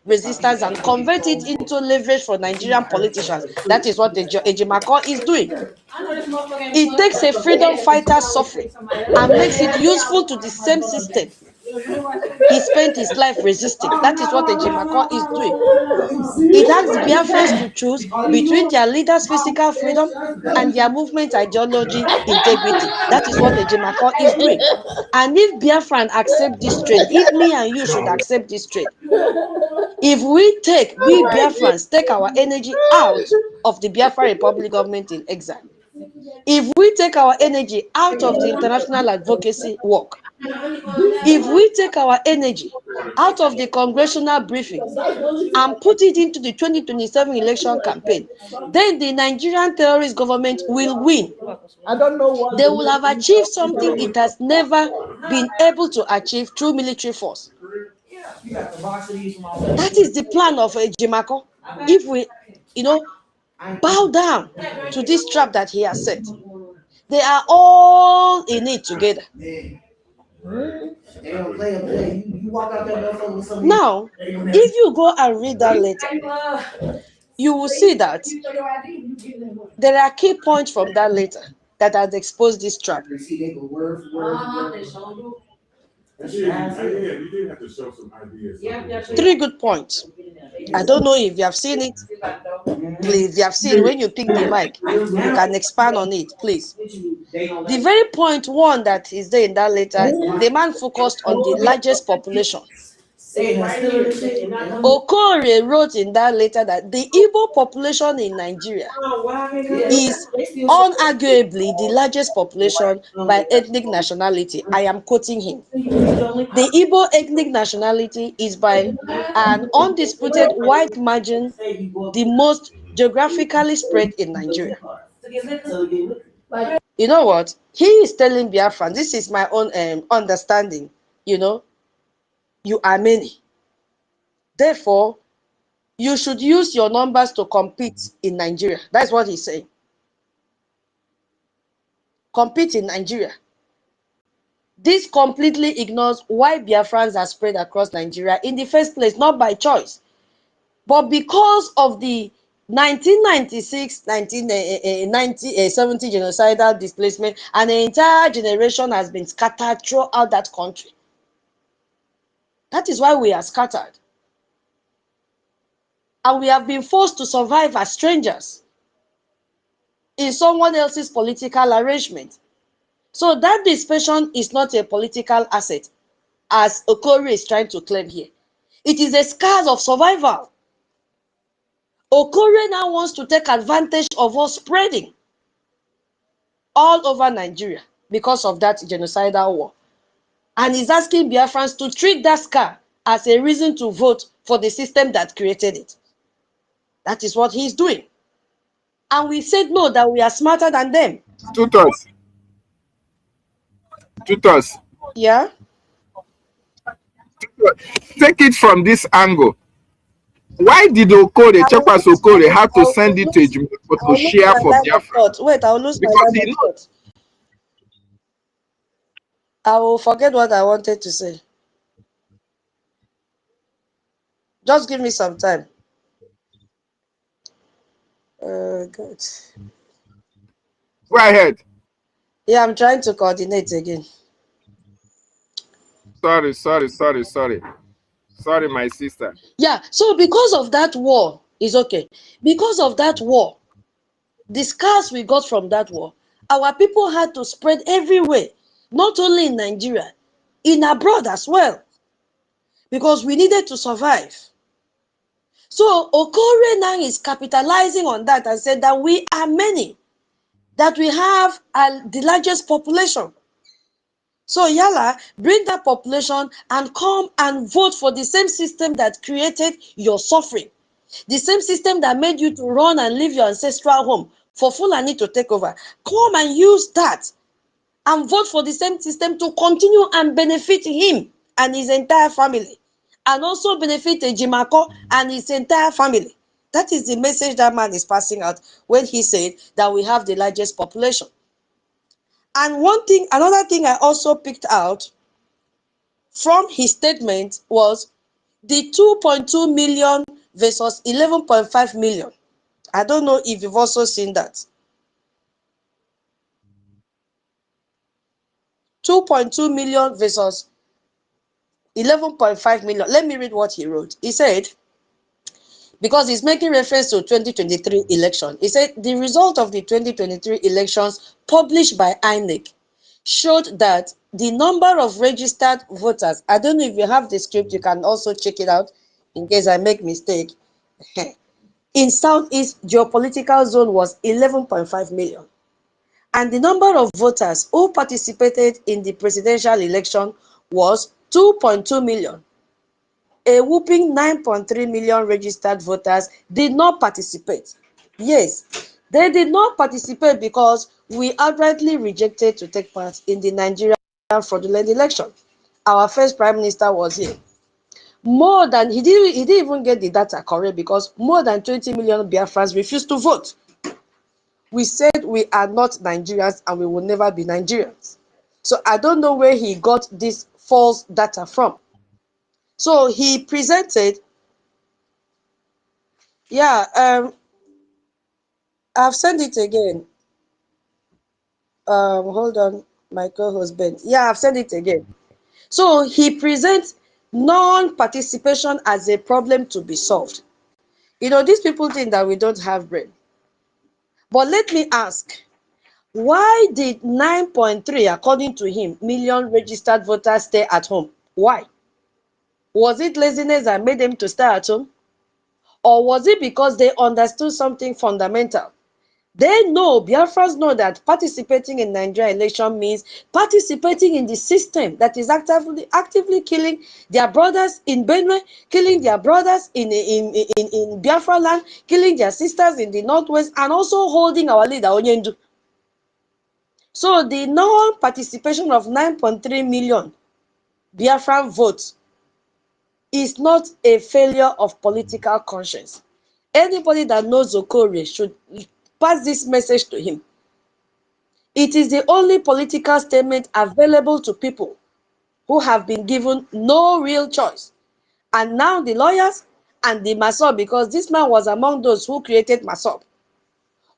resistance and convert it into leverage for Nigerian politicians. That is what Ejimakor is doing. It takes a freedom fighter's suffering and makes it useful to the same system he spent his life resisting. That is what Ejimakor is doing. It asks Biafrans to choose between their leaders' physical freedom and their movement ideology integrity. That is what Ejimakor is doing. And if Biafran accept this trade, if me and you should accept this trade, if we Biafrans take our energy out of the Biafra Republic government in exile, if we take our energy out of the international advocacy work, if we take our energy out of the congressional briefings and put it into the 2027 election campaign, then the Nigerian terrorist government will win. They will have achieved something it has never been able to achieve through military force. That is the plan of Ejimakor. If we, bow down to this trap that he has set, they are all in it together. Now, if you go and read that letter, you will see that there are key points from that letter that has exposed this trap. Three good points. I don't know if you have seen it. Please, if you have seen, when you pick the mic, you can expand on it, please. The very point one that is there in that letter, the man focused on the largest population. Okore wrote in that letter that the Igbo population in Nigeria is unarguably the largest population by ethnic nationality. I am quoting him. The Igbo ethnic nationality is by an undisputed wide margin the most geographically spread in Nigeria. You know what? He is telling Biafran, this is my own understanding, you are many. Therefore, you should use your numbers to compete in Nigeria. That's what he's saying. Compete in Nigeria. This completely ignores why Biafrans are spread across Nigeria in the first place, not by choice, but because of the 1996-1970 genocidal displacement, and an entire generation has been scattered throughout that country. That is why we are scattered. And we have been forced to survive as strangers in someone else's political arrangement. So that dispersion is not a political asset, as Okore is trying to claim here. It is a scars of survival. Okore now wants to take advantage of us spreading all over Nigeria because of that genocidal war. And he's asking Biafrans to treat that scar as a reason to vote for the system that created it. That is what he's doing. And we said no, that we are smarter than them. Tutus. Yeah? Take it from this angle. Why did Okore have to send it to Ejimakor to share for Biafra? Wait, I'll lose my line of thought. I will forget what I wanted to say. Just give me some time. Good. Go ahead. Yeah, I'm trying to coordinate again. Sorry, my sister. Yeah, so because of that war, it's okay. Because of that war, the scars we got from that war, our people had to spread everywhere, not only in Nigeria, in abroad as well, because we needed to survive. So Okore now is capitalizing on that and said that we are many, that we have the largest population. So Yala, bring that population and come and vote for the same system that created your suffering. The same system that made you to run and leave your ancestral home for Fulani to take over. Come and use that and vote for the same system to continue and benefit him and his entire family. And also benefit Ejimakor and his entire family. That is the message that man is passing out when he said that we have the largest population. And another thing I also picked out from his statement was, The 2.2 million versus 11.5 million. I don't know if you've also seen that. 2.2 million versus 11.5 million. Let me read what he wrote. He said, because he's making reference to 2023 election. He said, the result of the 2023 elections published by INEC showed that the number of registered voters, I don't know if you have the script, you can also check it out in case I make mistake. In Southeast geopolitical zone was 11.5 million. And the number of voters who participated in the presidential election was 2.2 million. A whopping 9.3 million registered voters did not participate. Yes, they did not participate because we outrightly rejected to take part in the Nigerian fraudulent election. Our first prime minister was here. More than, he didn't even get the data correct because more than 20 million Biafrans refused to vote. We said we are not Nigerians and we will never be Nigerians. So I don't know where he got this false data from. So he presented, I've sent it again. Hold on, my co-host Ben. Yeah, I've sent it again. So he presents non-participation as a problem to be solved. You know, these people think that we don't have brain. But let me ask, why did 9.3, according to him, million registered voters stay at home? Why? Was it laziness that made them to stay at home? Or was it because they understood something fundamental? They know, Biafrans know that participating in Nigerian election means participating in the system that is actively killing their brothers in Benue, killing their brothers in Biafra land, killing their sisters in the northwest, and also holding our leader, Onyendu. So the non-participation of 9.3 million Biafran votes is not a failure of political conscience. Anybody that knows Okore should pass this message to him. It is the only political statement available to people who have been given no real choice. And now the lawyers and the MASOB, because this man was among those who created MASOB,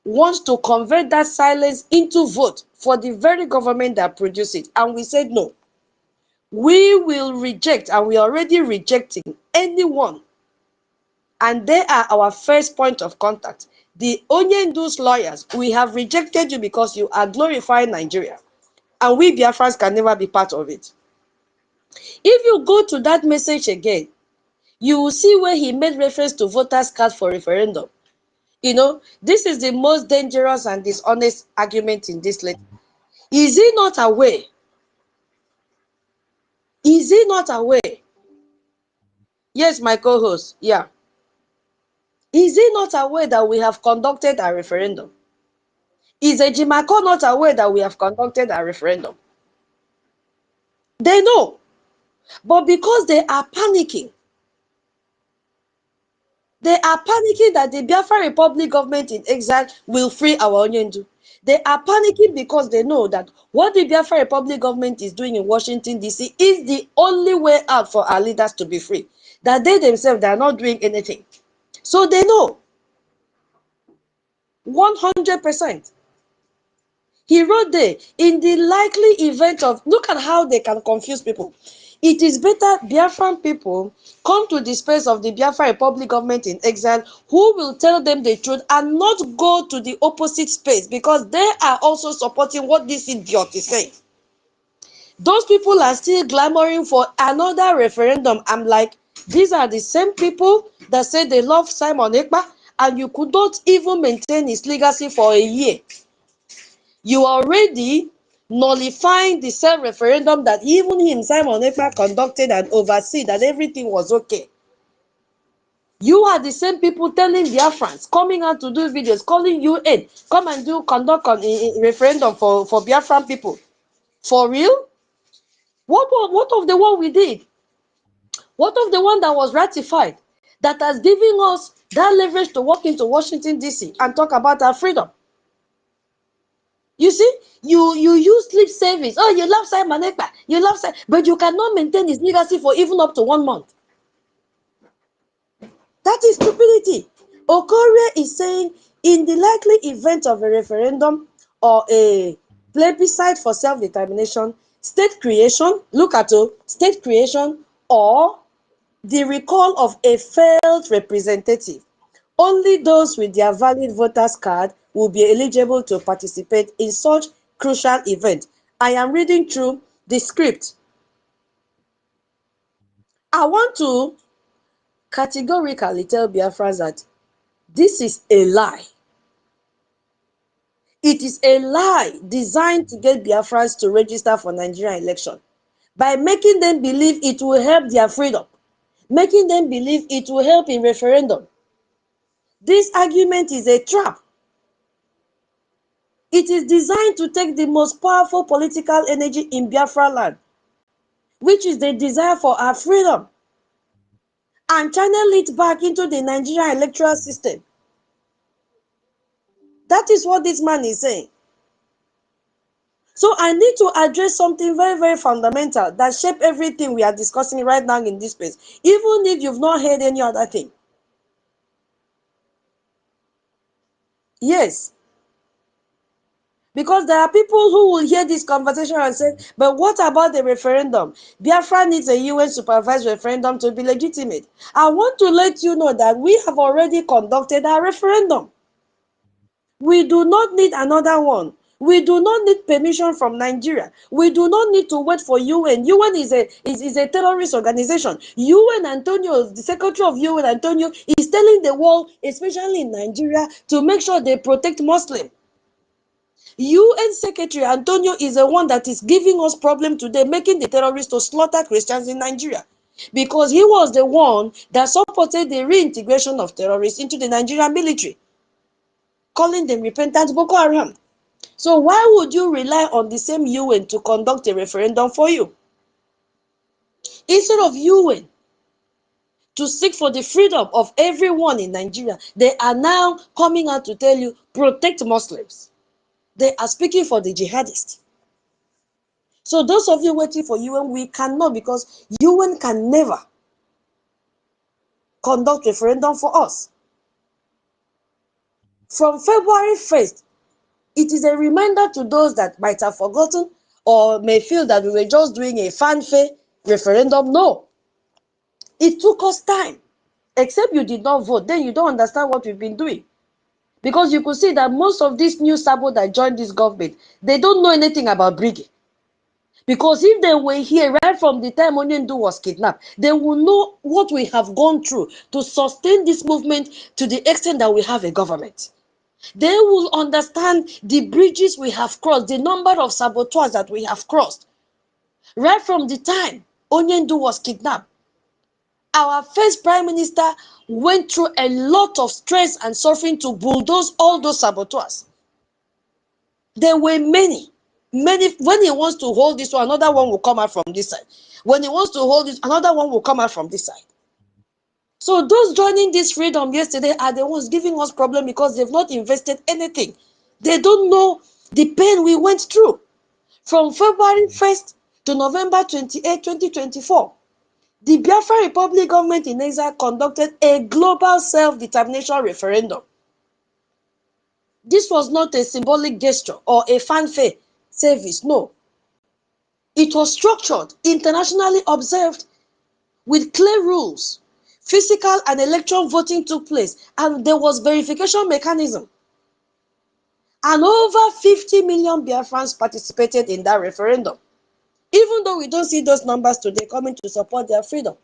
wants to convert that silence into vote for the very government that produced it. And we said no. We will reject, and we are already rejecting anyone. And they are our first point of contact. The Onyendu's lawyers, we have rejected you because you are glorifying Nigeria. And we Biafrans can never be part of it. If you go to that message again, you will see where he made reference to voters' cards for referendum. You know, this is the most dangerous and dishonest argument in this letter. Is he not aware? Is he not aware? Yes, my co-host. Yeah. Is he not aware that we have conducted a referendum? Is Ejimako not aware that we have conducted a referendum? They know. But because they are panicking that the Biafra Republic government in exile will free our Onyendu. They are panicking because they know that what the Biafra Republic government is doing in Washington, D.C. is the only way out for our leaders to be free. That they themselves, they are not doing anything. So they know. 100%. He wrote there, in the likely event of, look at how they can confuse people. It is better Biafran people come to the space of the Biafra Republic government in exile who will tell them the truth and not go to the opposite space because they are also supporting what this idiot is saying. Those people are still clamoring for another referendum. I'm like, these are the same people that say they love Simon Ekpa and you could not even maintain his legacy for a year. You are already nullifying the self-referendum that even him, Simon Ekpa, conducted and oversee that everything was okay. You are the same people telling Biafrans, coming out to do videos, calling UN, come and conduct a referendum for Biafran people. For real? What of the one we did? What of the one that was ratified, that has given us that leverage to walk into Washington, D.C. and talk about our freedom? You see, you use lip service. Oh, you love Simon Ekpa, you love Simon, but you cannot maintain his legacy for even up to 1 month. That is stupidity. Okorie is saying, in the likely event of a referendum or a plebiscite for self-determination, state creation, look at state creation, or the recall of a failed representative, only those with their valid voters card will be eligible to participate in such crucial event. I am reading through the script. I want to categorically tell Biafrans that this is a lie. It is a lie designed to get Biafrans to register for Nigerian election by making them believe it will help their freedom, making them believe it will help in referendum. This argument is a trap. It is designed to take the most powerful political energy in Biafra land, which is the desire for our freedom, and channel it back into the Nigerian electoral system. That is what this man is saying. So I need to address something very, very fundamental that shape everything we are discussing right now in this space, even if you've not heard any other thing. Yes. Because there are people who will hear this conversation and say, but what about the referendum? Biafra needs a UN supervised referendum to be legitimate. I want to let you know that we have already conducted a referendum. We do not need another one. We do not need permission from Nigeria. We do not need to wait for UN. UN is a terrorist organization. UN Antonio, the secretary of UN Antonio, is telling the world, especially in Nigeria, to make sure they protect Muslims. UN Secretary Antonio is the one that is giving us problem today, making the terrorists to slaughter Christians in Nigeria. Because he was the one that supported the reintegration of terrorists into the Nigerian military, calling them repentant Boko Haram. So why would you rely on the same UN to conduct a referendum for you? Instead of UN to seek for the freedom of everyone in Nigeria, they are now coming out to tell you, protect Muslims. They are speaking for the jihadists. So those of you waiting for UN, we cannot, because UN can never conduct referendum for us. From February 1st, it is a reminder to those that might have forgotten or may feel that we were just doing a fanfare referendum. No. It took us time. Except you did not vote, then you don't understand what we've been doing. Because you could see that most of these new sabo that joined this government, they don't know anything about Brigade. Because if they were here right from the time Onyendu was kidnapped, they will know what we have gone through to sustain this movement to the extent that we have a government. They will understand the bridges we have crossed, the number of saboteurs that we have crossed. Right from the time Onyendu was kidnapped, our first prime minister went through a lot of stress and suffering to bulldoze all those saboteurs. There were many. When he wants to hold this one, another one will come out from this side. When he wants to hold this, another one will come out from this side. So those joining this freedom yesterday are the ones giving us problem because they've not invested anything. They don't know the pain we went through. From February 1st to November 28, 2024, the Biafra Republic government in exile conducted a global self-determination referendum. This was not a symbolic gesture or a fanfare service, no. It was structured, internationally observed, with clear rules. Physical and electron voting took place, and there was verification mechanism. And over 50 million Biafrans participated in that referendum. Even though we don't see those numbers today coming to support their freedom,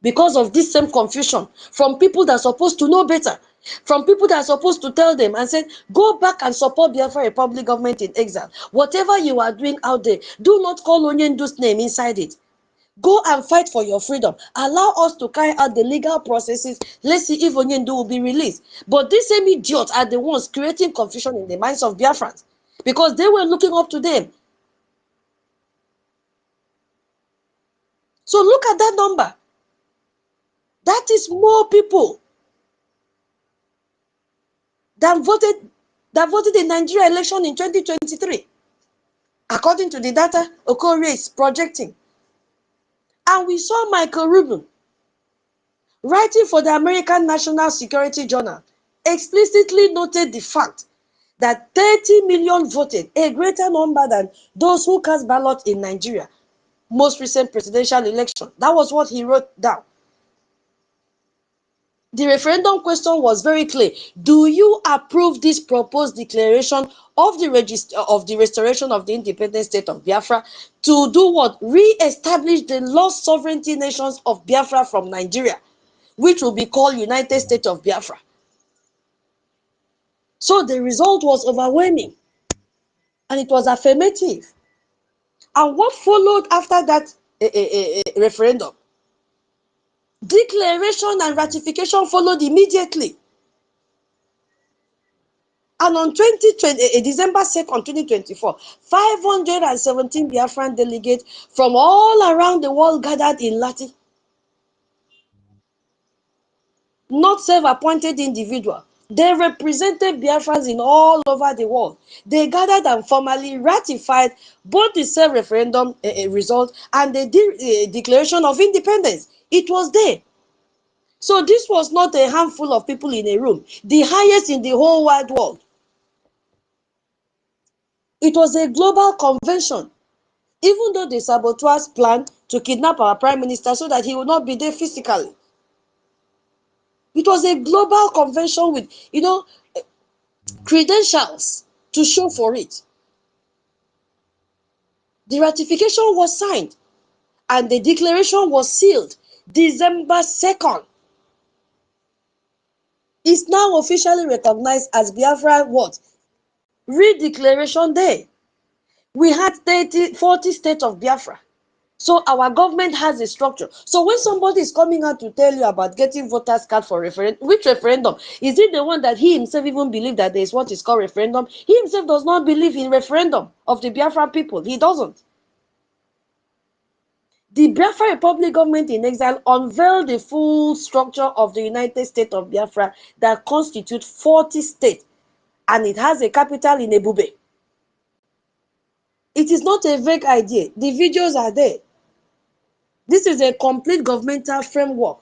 because of this same confusion from people that are supposed to know better, from people that are supposed to tell them and say, go back and support Biafra Republic government in exile. Whatever you are doing out there, do not call Onyendu's name inside it. Go and fight for your freedom. Allow us to carry out the legal processes. Let's see if Onyendu will be released. But these same idiots are the ones creating confusion in the minds of Biafrans because they were looking up to them. So look at that number. That is more people that voted in Nigeria election in 2023, according to the data Okorie is projecting. And we saw Michael Rubin writing for the American National Security Journal, explicitly noted the fact that 30 million voted, a greater number than those who cast ballot in Nigeria, most recent presidential election. That was what he wrote down. The referendum question was very clear. Do you approve this proposed declaration of the restoration of the independent state of Biafra to do what? Re-establish the lost sovereignty nations of Biafra from Nigeria, which will be called United States of Biafra. So the result was overwhelming, and it was affirmative. And what followed after that referendum? Declaration and ratification followed immediately. And on December 2nd, 2024, 517 Biafran delegates from all around the world gathered in Lati. Not self-appointed individual. They represented Biafrans in all over the world. They gathered and formally ratified both the self-referendum result and the declaration of independence. It was there. So this was not a handful of people in a room, the highest in the whole wide world. It was a global convention, even though the saboteurs planned to kidnap our prime minister so that he would not be there physically. It was a global convention with, credentials to show for it. The ratification was signed and the declaration was sealed December 2nd. It's now officially recognized as Biafra what? Redeclaration Day. We had 40 states of Biafra. So our government has a structure. So when somebody is coming out to tell you about getting voters card for referendum, which referendum? Is it the one that he himself even believed that there is what is called referendum? He himself does not believe in referendum of the Biafra people. He doesn't. The Biafra Republic government in exile unveiled the full structure of the United States of Biafra that constitutes 40 states, and it has a capital in Ebube. It is not a vague idea. The videos are there. This is a complete governmental framework.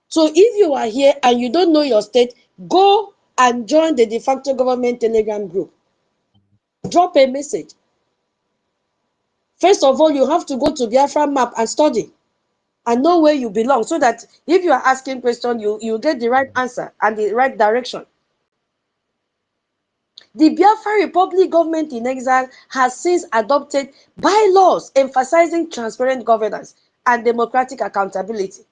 So if you are here and you don't know your state, go and join the de facto government Telegram group. Drop a message. First of all, you have to go to Biafra map and study and know where you belong, so that if you are asking questions, you get the right answer and the right direction. The Biafra Republic government in exile has since adopted bylaws emphasizing transparent governance and democratic accountability,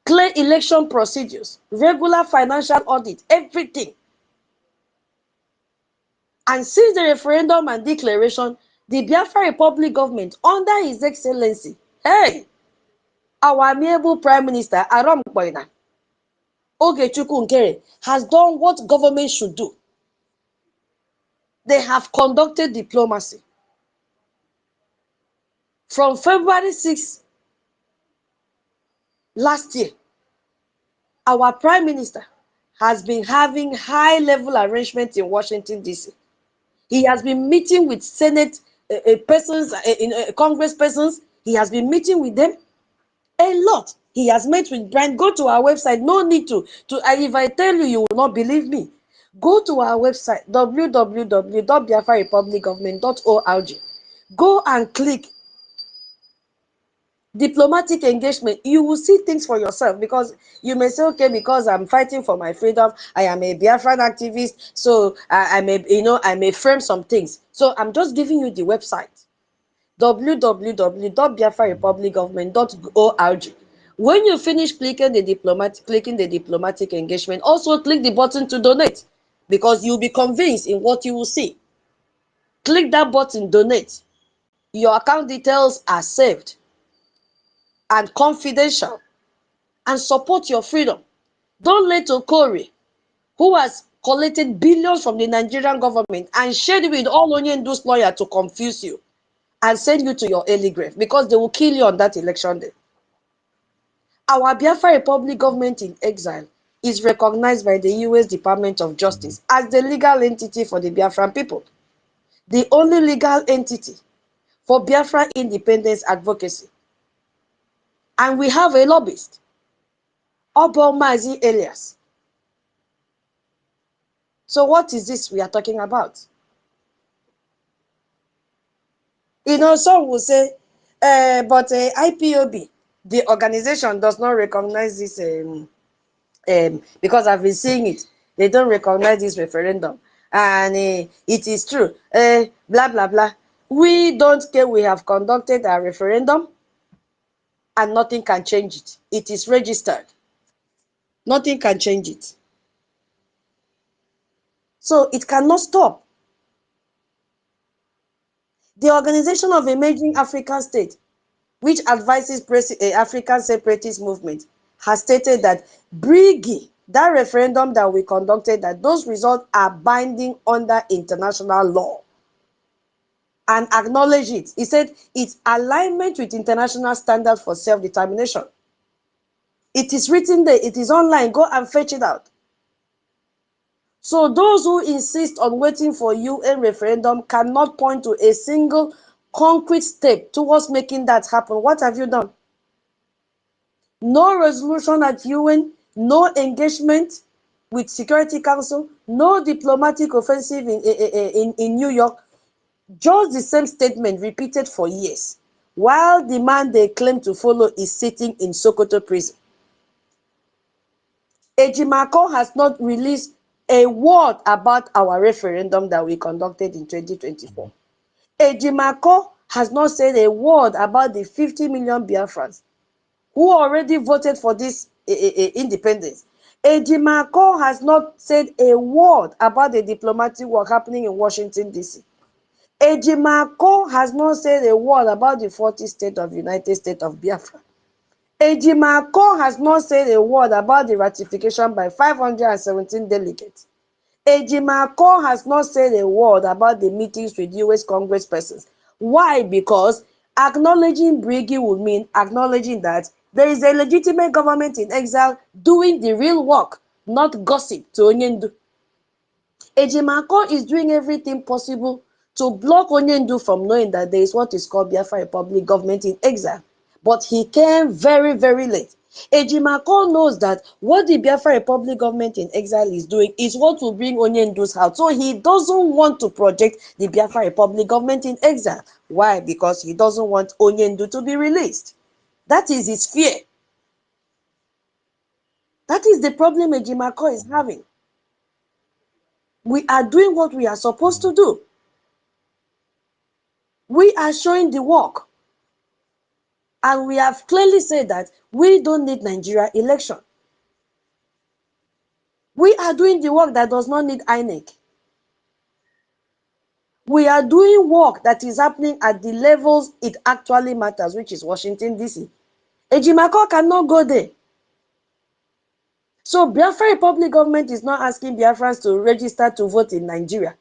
clear election procedures, regular financial audit, everything. And since the referendum and declaration, the Biafra Republic government, under His Excellency, our amiable Prime Minister, Aram Boyna, Ogechukwu NKERE, has done what government should do. They have conducted diplomacy. From February 6 last year, our Prime Minister has been having high-level arrangements in Washington, D.C. He has been meeting with Senate persons, Congress persons. He has been meeting with them a lot. He has met with Brian. Go to our website. No need to if I tell you, you will not believe me. Go to our website, www.biafrarepublicgovernment.org. Go and click diplomatic engagement. You will see things for yourself, because you may say, okay, because I'm fighting for my freedom, I am a Biafran activist, so I may frame some things. So I'm just giving you the website, www.biafrarepublicgovernment.org. When you finish clicking the diplomatic engagement, also click the button to donate, because you'll be convinced in what you will see. Click that button, donate. Your account details are saved and confidential, and support your freedom. Don't let Okori, who has collected billions from the Nigerian government and shared it with all Onyendu's lawyers to confuse you and send you to your early grave, because they will kill you on that election day. Our Biafra Republic government in exile is recognized by the U.S. Department of Justice as the legal entity for the Biafran people, the only legal entity for Biafra independence advocacy. And we have a lobbyist, Obomazi Elias. So what is this we are talking about? You know, some will say, but IPOB, the organization does not recognize this, because I've been seeing it. They don't recognize this referendum. And it is true. Blah, blah, blah. We don't care. We have conducted a referendum and nothing can change it. It is registered. Nothing can change it. So it cannot stop. The Organization of Emerging African States, which advises African separatist movement, has stated that BRIGI, that referendum that we conducted, that those results are binding under international law, and acknowledge it. He said it's alignment with international standards for self-determination. It is written there, it is online, go and fetch it out. So those who insist on waiting for UN referendum cannot point to a single concrete step towards making that happen. What have you done? No resolution at UN, no engagement with Security Council, no diplomatic offensive in New York, just the same statement repeated for years, while the man they claim to follow is sitting in Sokoto prison. Ejimako has not released a word about our referendum that we conducted in 2024. Ejimako has not said a word about the 50 million Biafrans who already voted for this independence. Ejimako has not said a word about the diplomatic work happening in Washington, D.C. Ejimako has not said a word about the 40th state of United States of Biafra. Ejimako has not said a word about the ratification by 517 delegates. Ejimako has not said a word about the meetings with US congresspersons. Why? Because acknowledging BRIGI would mean acknowledging that there is a legitimate government in exile doing the real work, not gossip to Onyendu. Ejimako is doing everything possible to block Onyendu from knowing that there is what is called Biafra Republic government in exile. But he came very, very late. Ejimako knows that what the Biafra Republic government in exile is doing is what will bring Onyendu's house. So he doesn't want to project the Biafra Republic government in exile. Why? Because he doesn't want Onyendu to be released. That is his fear. That is the problem Ejimako is having. We are doing what we are supposed to do. We are showing the work. And we have clearly said that we don't need Nigeria election. We are doing the work that does not need INEC. We are doing work that is happening at the levels it actually matters, which is Washington, D.C. Ejimako cannot go there. So Biafra Republic government is not asking Biafrans to register to vote in Nigeria.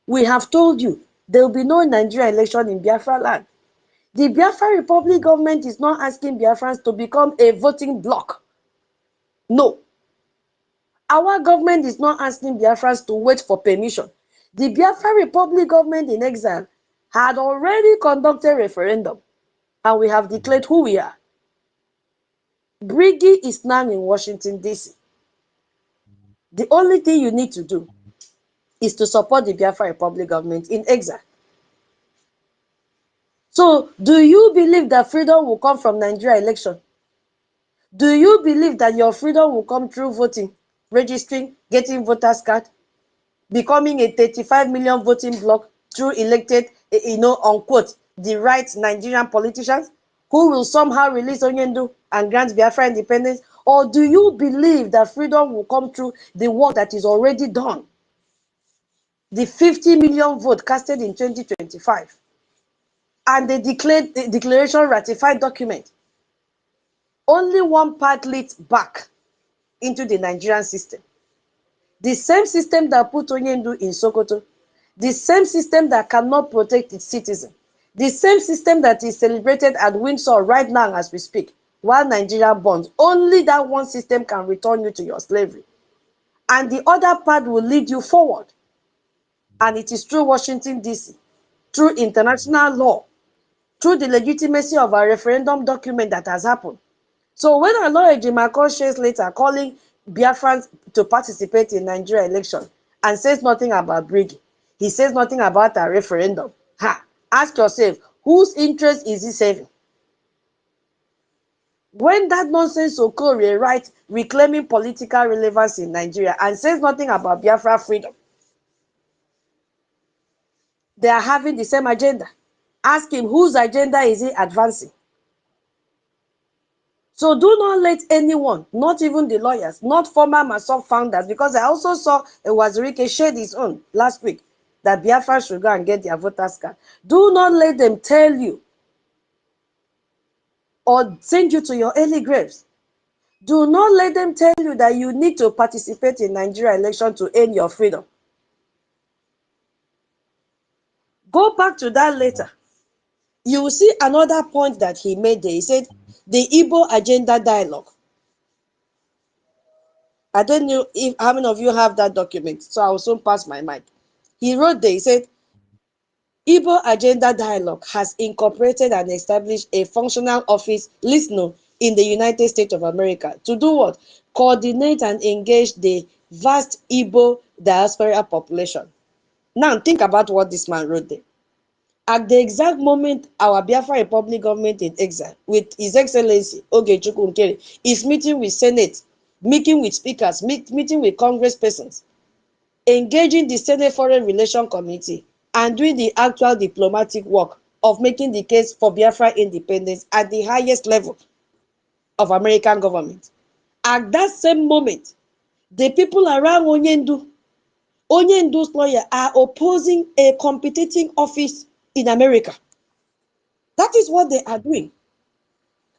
We have told you there will be no Nigeria election in Biafra land. The Biafra Republic government is not asking Biafrans to become a voting bloc. No. Our government is not asking Biafrans to wait for permission. The Biafra Republic government in exile had already conducted a referendum, and we have declared who we are. BRIGI is now in Washington, D.C. The only thing you need to do is to support the Biafra Republic government in exile. So, do you believe that freedom will come from Nigeria election? Do you believe that your freedom will come through voting, registering, getting voters card, becoming a 35 million voting bloc through elected, unquote, the right Nigerian politicians who will somehow release Onyendu and grant Biafra independence? Or do you believe that freedom will come through the work that is already done? The 50 million vote casted in 2025 and the declaration ratified document. Only one part leads back into the Nigerian system. The same system that put Onyendu in Sokoto, the same system that cannot protect its citizens, the same system that is celebrated at Windsor right now as we speak, while Nigeria burns. Only that one system can return you to your slavery. And the other part will lead you forward. And it is through Washington, D.C., through international law, through the legitimacy of a referendum document that has happened. So when Aloy Ejimakor shares later calling Biafrans to participate in Nigeria election and says nothing about Briggy, he says nothing about a referendum. Ask yourself, whose interest is he saving? When that nonsense Okore writes reclaiming political relevance in Nigeria and says nothing about Biafra freedom, they are having the same agenda. Ask him whose agenda is he advancing. So do not let anyone, not even the lawyers, not former Masof founders, because I also saw Wazirike shared his own last week, that Biafra should go and get their voters card. Do not let them tell you or send you to your early graves. Do not let them tell you that you need to participate in Nigeria election to earn your freedom. Go back to that later. You will see another point that he made there. He said, the Igbo agenda dialogue. I don't know if how many of you have that document, so I will soon pass my mic. He wrote there, he said, Igbo Agenda Dialogue has incorporated and established a functional office, listener, in the United States of America to do what? Coordinate and engage the vast Igbo diaspora population. Now think about what this man wrote there. At the exact moment our Biafra Republic government in exile, with His Excellency Ogechukwu Nkere, is meeting with Senate, meeting with speakers, meeting with Congress persons, engaging the Senate Foreign Relations Committee, and doing the actual diplomatic work of making the case for Biafra independence at the highest level of American government. At that same moment, the people around Onyendu's lawyer are opposing a competing office in America. That is what they are doing,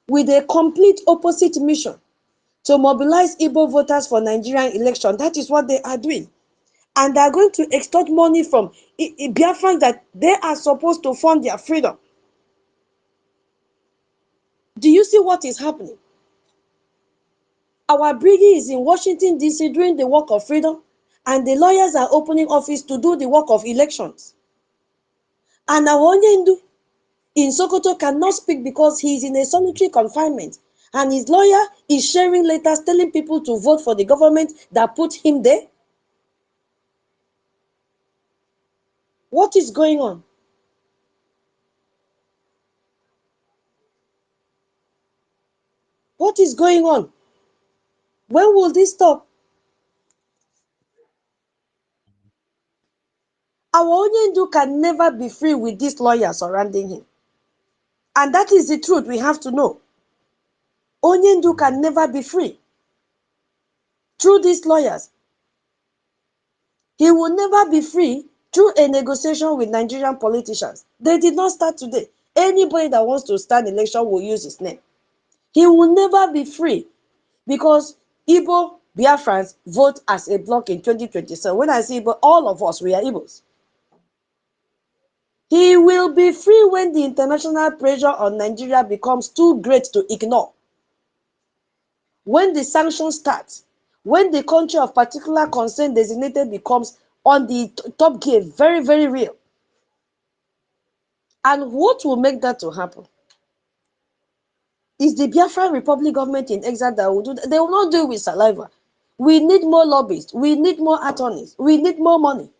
with a complete opposite mission to mobilize Igbo voters for Nigerian election. That is what they are doing. And they are going to extort money from Biafrans that they are supposed to fund their freedom. Do you see what is happening? Our Briggy is in Washington, D.C. doing the work of freedom, and the lawyers are opening office to do the work of elections. And our Onyendu in Sokoto cannot speak because he is in a solitary confinement, and his lawyer is sharing letters telling people to vote for the government that put him there. What is going on? What is going on? When will this stop? Our Onyendu can never be free with this lawyer surrounding him. And that is the truth we have to know. Onyendu can never be free through these lawyers. He will never be free through a negotiation with Nigerian politicians. They did not start today. Anybody that wants to stand election will use his name. He will never be free because Igbo Biafrans vote as a bloc in 2027. When I say Igbo, all of us, we are Igbos. He will be free when the international pressure on Nigeria becomes too great to ignore. When the sanctions start, when the country of particular concern designated becomes on the top gear, very, very real. And what will make that to happen? Is the Biafran Republic government in exile that will do that? They will not do it with saliva. We need more lobbyists. We need more attorneys. We need more money.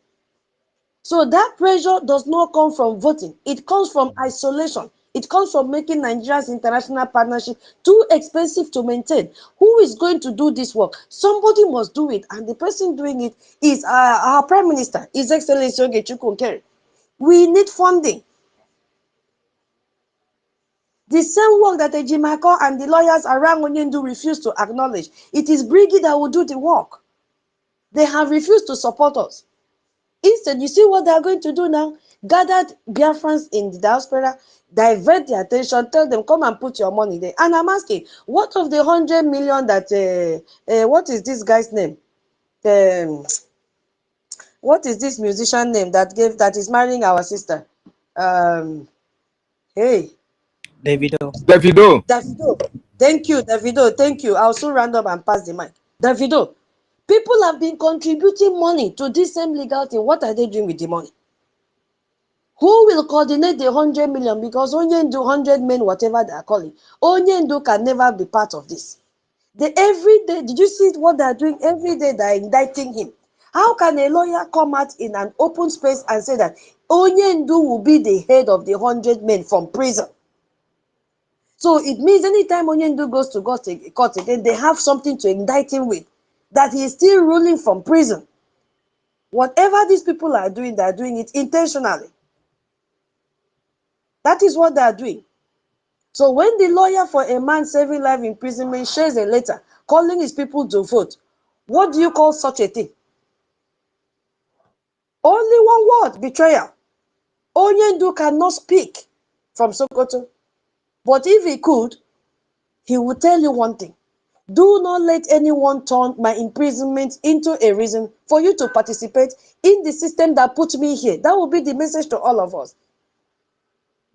So that pressure does not come from voting. It comes from isolation. It comes from making Nigeria's international partnership too expensive to maintain. Who is going to do this work? Somebody must do it. And the person doing it is our Prime Minister, His Excellency Ogechukwu Nkere. We need funding. The same work that Ejimakor and the lawyers around Onyendu refuse to acknowledge. It is Briggy that will do the work. They have refused to support us. Instead, you see what they are going to do now? Gathered Biafrans in the diaspora, divert their attention, tell them, come and put your money there. And I'm asking, what of the 100 million that, what is this guy's name? What is this musician name that is marrying our sister? Hey. Davido. Thank you, Davido. Thank you. I'll soon round up and pass the mic. Davido. People have been contributing money to this same legal thing. What are they doing with the money? Who will coordinate the 100 million? Because Onyendu 100 men, whatever they are calling, Onyendu can never be part of this. Every day, did you see what they are doing? Every day they are indicting him. How can a lawyer come out in an open space and say that Onyendu will be the head of the 100 men from prison? So it means anytime Onyendu goes to court again, they have something to indict him with, that he is still ruling from prison. Whatever these people are doing, they are doing it intentionally. That is what they are doing. So when the lawyer for a man serving life imprisonment shares a letter calling his people to vote, what do you call such a thing? Only one word: betrayal. Onyendu cannot speak from Sokoto. But if he could, he would tell you one thing: do not let anyone turn my imprisonment into a reason for you to participate in the system that put me here. That will be the message to all of us.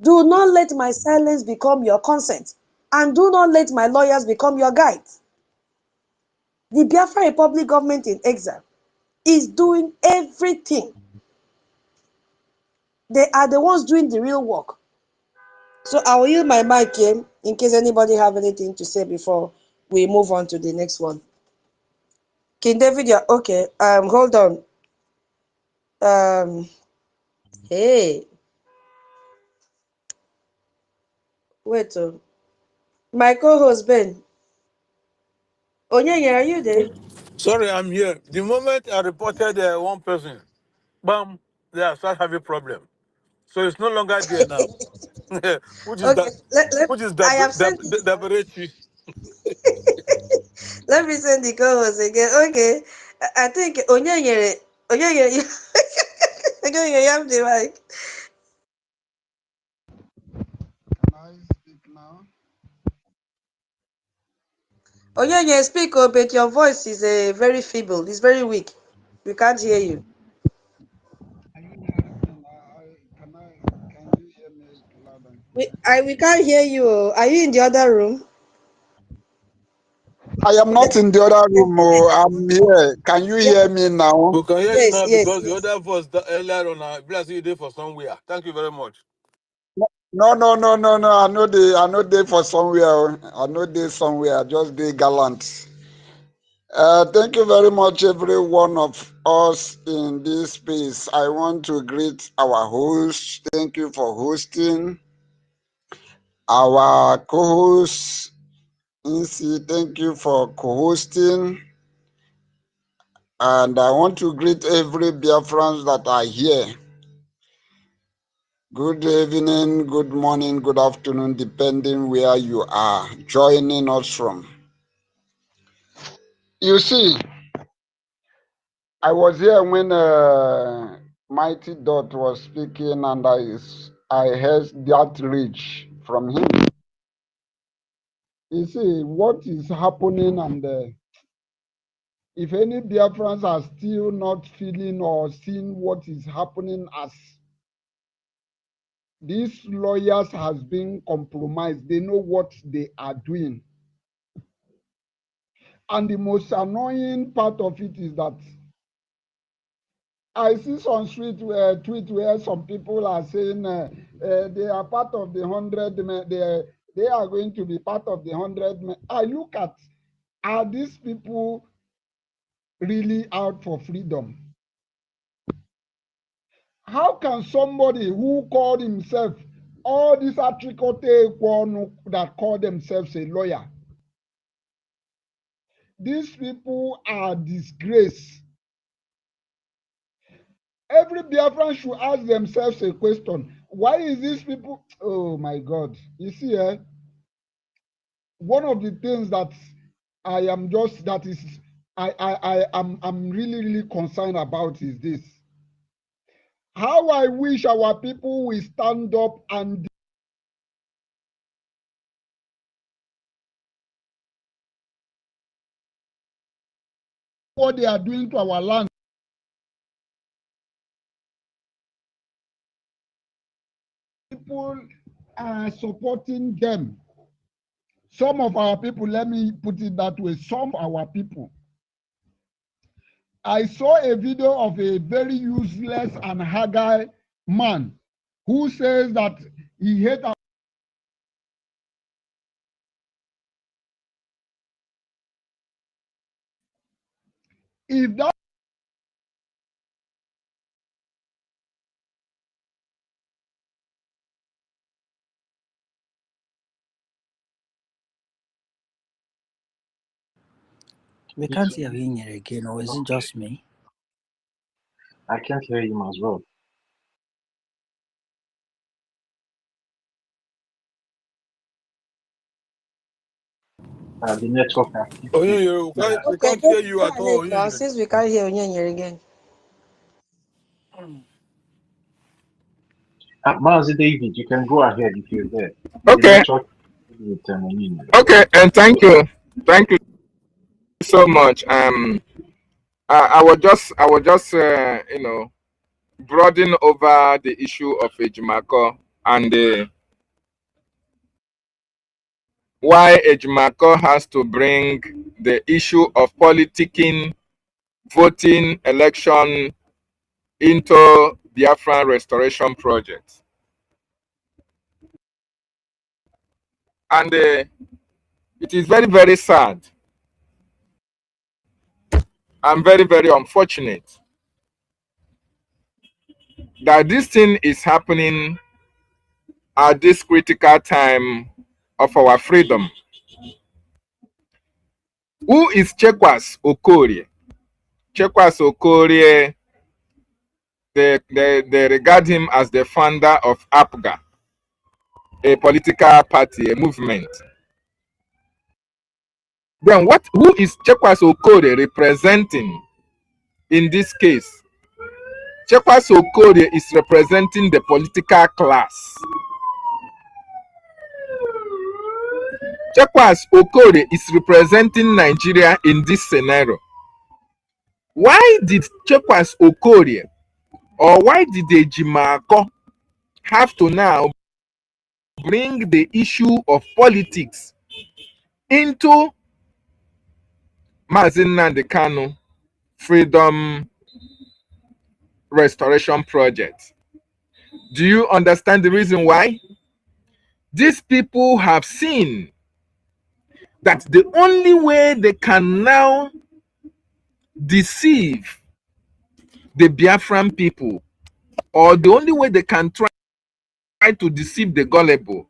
Do not let my silence become your consent, and do not let my lawyers become your guides. The Biafra Republic government in exile is doing everything. They are the ones doing the real work. So I will yield my mic here in case anybody have anything to say before we move on to the next one. King David, you're okay. Hold on. Hey, wait. My co-host Ben. Onyenya, are you there? Sorry, I'm here. The moment I reported one person, bam, they start having problem. So it's no longer there now. which is Okay, that? let Which is I that? have sent The let me send the co-host again. Okay. I think Onyenya, Onyenya, you have the mic. Can I speak now? Onyenya, speak, but your voice is very feeble. It's very weak. We can't hear you. Are you hearing me now? Can you hear me loud and clear? We can't hear you. Are you in the other room? I am not in the other room. Oh, I'm here. Can you Yeah. hear me now? We can hear you Yes, now yes, because the yes. other voice earlier on, bless you there for somewhere. Thank you very much. No. I know they for somewhere. I know they somewhere. Just they gallant. Thank you very much, every one of us in this space. I want to greet our host. Thank you for hosting. Our co-host, Insi, thank you for co-hosting. And I want to greet every Biafrans that are here. Good evening, good morning, good afternoon, depending where you are joining us from. You see, I was here when Mighty Dot was speaking, and I heard that reach from him. You see, what is happening, and if any Biafrans are still not feeling or seeing what is happening as these lawyers has been compromised. They know what they are doing. And the most annoying part of it is that I see some tweet where some people are saying they are part of the 100 men. They are going to be part of the 100 men. I look at, are these people really out for freedom? How can somebody who called himself all these atricote that call themselves a lawyer, these people are disgrace. Every Biafran should ask themselves a question. Why is these people? Oh my God. You see, one of the things that I am just, that is, I'm really, really concerned about is this. How I wish our people will stand up and what they are doing to our land. People are supporting them. Some of our people, let me put it that way, some of our people. I saw a video of a very useless and haggard man who says that he hates if that We can't hear him again, or is it just me? I can't hear him as well. The network has kicked Oh, him. we Okay, can't hear you go at all. ahead now, since we can't hear Onyenye again. Mazi David, you can go ahead if you're there. The Okay, network with Onini. okay, and thank you so much. I was just, broadening over the issue of Ejimako and why Ejimako has to bring the issue of politicking, voting, election into Biafran restoration project. And it is very, very sad and very, very unfortunate that this thing is happening at this critical time of our freedom. Who is Chekwas Okorie? Chekwas Okorie, they regard him as the founder of APGA, a political party, a movement. Then who is Chekwas Okorie representing in this case? Chekwas Okorie is representing the political class. Chekwas Okorie is representing Nigeria in this scenario. Why did Chekwas Okorie or why did the Ejimako have to now bring the issue of politics into Mazi Nnamdi Kanu Freedom Restoration Project? Do you understand the reason why? These people have seen that the only way they can now deceive the Biafran people, or the only way they can try to deceive the gullible,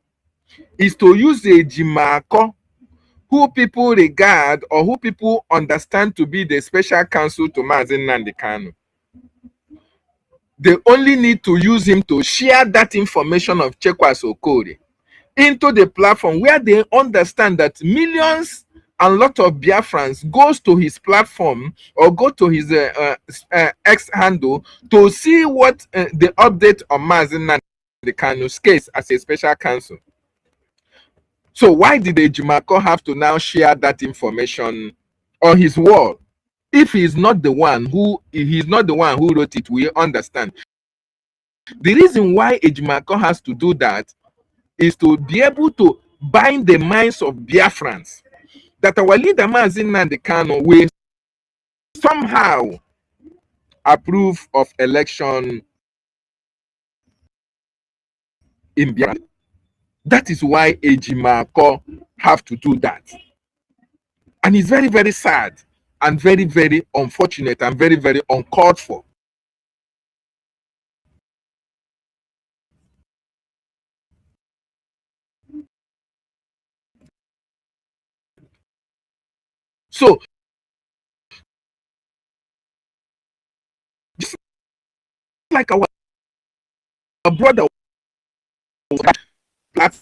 is to use the Ejimako, who people regard or who people understand to be the special counsel to Mazi Nnamdi Kanu. They only need to use him to share that information of Chekwas Okorie into the platform where they understand that millions and lot of Biafrans goes to his platform or go to his X handle to see what the update on Mazi Nnamdi Kanu's case as a special counsel. So why did Ejimako have to now share that information on his wall? If he's not the one who wrote it, we understand. The reason why Ejimako has to do that is to be able to bind the minds of Biafrans that our leader Mazi Nnamdi Kanu will somehow approve of election in Biafra. That is why Ejimako have to do that. And it's very, very sad and very, very unfortunate and very, very uncalled for. So, just like our brother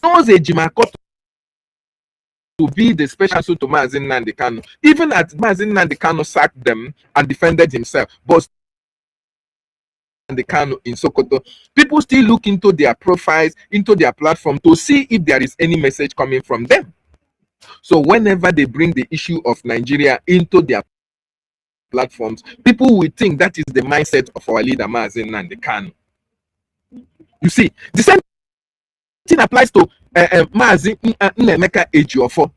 knows Ejimako to be the special counsel to Mazi Nnamdi Kanu, even as Mazi Nnamdi Kanu sacked them and defended himself, but the Kanu in Sokoto, people still look into their profiles, into their platform to see if there is any message coming from them. So whenever they bring the issue of Nigeria into their platforms, people will think that is the mindset of our leader Mazi Nnamdi Kanu. You see, the same thing applies to Mazi Nnemeka Ejiofor.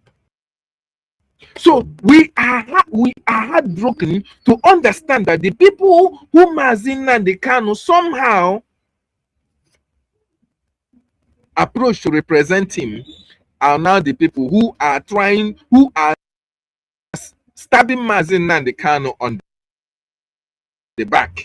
So we are heartbroken to understand that the people who Mazi Nnamdi Kanu somehow approached to represent him are now the people who are stabbing Mazi Nnamdi Kanu on the back.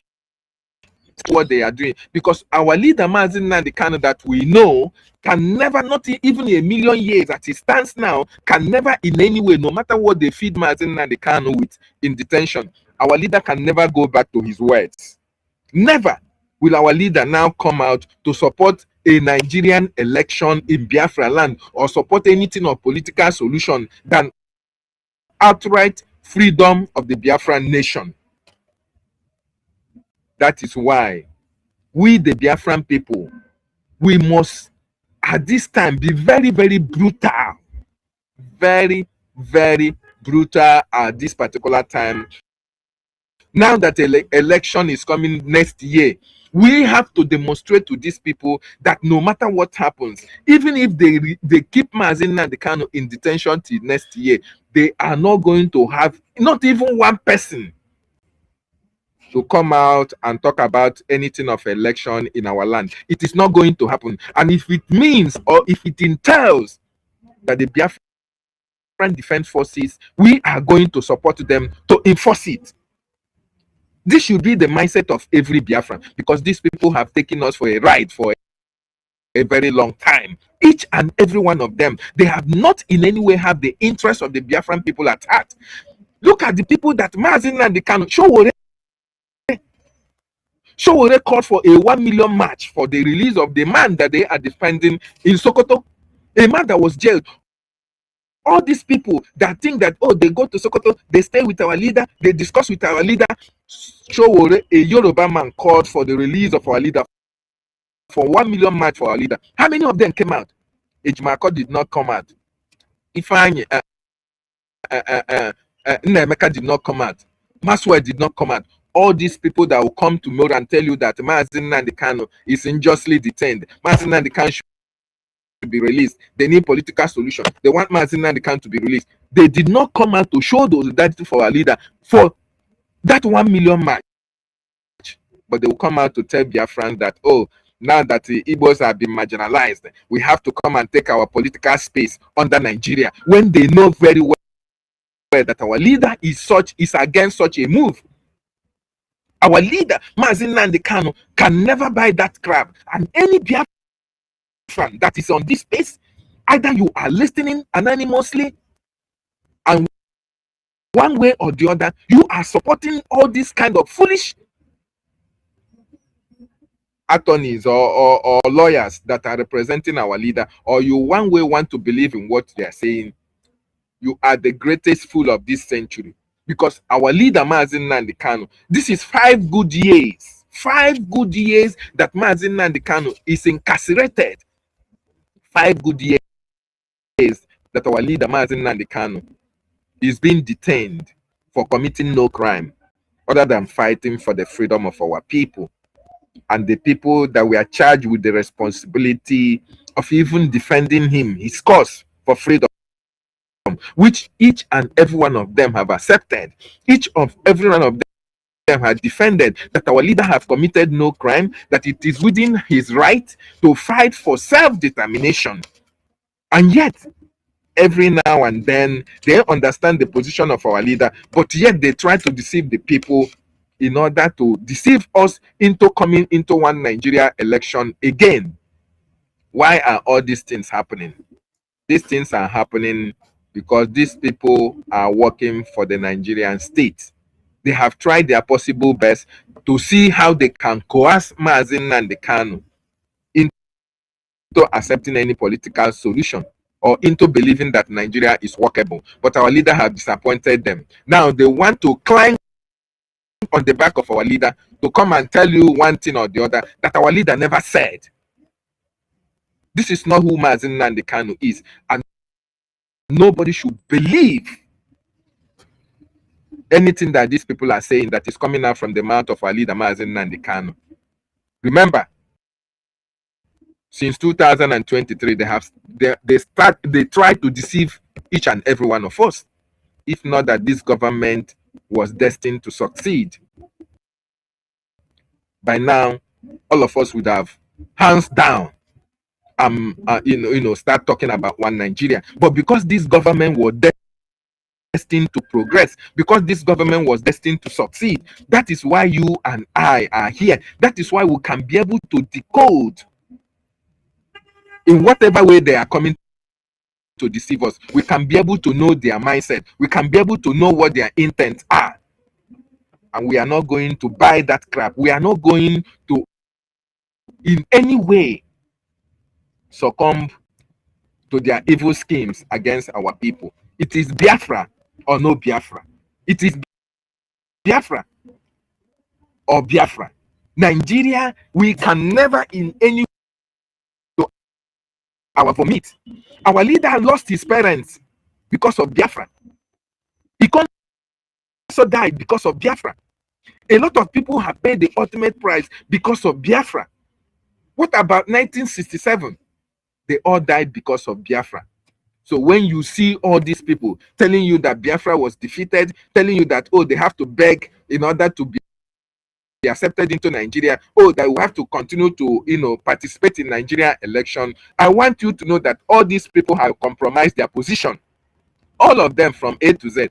What they are doing, because our leader Mazi Nnamdi Kanu that we know can never, not even a million years as he stands now, can never in any way, no matter what they feed Mazi Nnamdi Kanu with in detention, our leader can never go back to his words. Never will our leader now come out to support a Nigerian election in Biafra land or support anything of political solution than outright freedom of the Biafran nation. That is why we, the Biafran people, we must at this time be very, very brutal. Very, very brutal at this particular time. Now that election is coming next year, we have to demonstrate to these people that no matter what happens, even if they keep Mazi Nnamdi Kanu in detention till next year, they are not going to have not even one person to come out and talk about anything of election in our land. It is not going to happen. And if it means or if it entails that the Biafran Defense Forces, we are going to support them to enforce it. This should be the mindset of every Biafran, because these people have taken us for a ride for a very long time. Each and every one of them, they have not in any way have the interest of the Biafran people at heart. Look at the people that Mazi Nnamdi Kanu, Sowore called for a 1 million march for the release of the man that they are defending in Sokoto, a man that was jailed. All these people that think that, oh, they go to Sokoto, they stay with our leader, they discuss with our leader. Sowore, a Yoruba man, called for the release of our leader, for 1 million march for our leader. How many of them came out? Ejimako did not come out. Ifeanyi, Nnaemeka did not come out. Maswell did not come out. All these people that will come tomorrow and tell you that Mazi Nnamdi Kanu is unjustly detained, Mazi Nnamdi Kanu should be released, they need political solution, they want Mazi Nnamdi Kanu to be released. They did not come out to show those that for our leader for that 1 million march, but they will come out to tell Biafrans that, oh, now that the Igbos have been marginalized, we have to come and take our political space under Nigeria, when they know very well that our leader is against such a move. Our leader, Mazi Nnamdi Kanu, can never buy that crap. And any Biafran that is on this space, either you are listening anonymously, and one way or the other, you are supporting all these kind of foolish attorneys or lawyers that are representing our leader, or you one way want to believe in what they are saying, you are the greatest fool of this century. Because our leader, Mazi Nnamdi Kanu, this is 5 good years. 5 good years that Mazi Nnamdi Kanu is incarcerated. 5 good years that our leader, Mazi Nnamdi Kanu, is being detained for committing no crime other than fighting for the freedom of our people. And the people that we are charged with the responsibility of even defending him, his cause for freedom, which each and every one of them have accepted. Each of every one of them have defended that our leader have committed no crime, that it is within his right to fight for self-determination. And yet, every now and then, they understand the position of our leader, but yet they try to deceive the people in order to deceive us into coming into one Nigeria election again. Why are all these things happening? These things are happening because these people are working for the Nigerian state. They have tried their possible best to see how they can coerce Mazi Nnamdi Kanu into accepting any political solution or into believing that Nigeria is workable. But our leader has disappointed them. Now they want to climb on the back of our leader to come and tell you one thing or the other that our leader never said. This is not who Mazi Nnamdi Kanu is, and nobody should believe anything that these people are saying that is coming out from the mouth of our leader Mazi Nnamdi Kanu. Remember, since 2023, they tried to deceive each and every one of us. If not that this government was destined to succeed, by now all of us would have hands down start talking about one Nigeria. But because this government was destined to progress, because this government was destined to succeed, that is why you and I are here. That is why we can be able to decode in whatever way they are coming to deceive us. We can be able to know their mindset. We can be able to know what their intents are. And we are not going to buy that crap. We are not going to in any way succumb to their evil schemes against our people. It is Biafra or no Biafra. It is Biafra or Biafra. Nigeria, we can never in any way our vomit. Our leader lost his parents because of Biafra. He also died because of Biafra. A lot of people have paid the ultimate price because of Biafra. What about 1967? They all died because of Biafra. So when you see all these people telling you that Biafra was defeated, telling you that, oh, they have to beg in order to be accepted into Nigeria, oh, that we have to continue to, participate in Nigeria election, I want you to know that all these people have compromised their position. All of them from A to Z.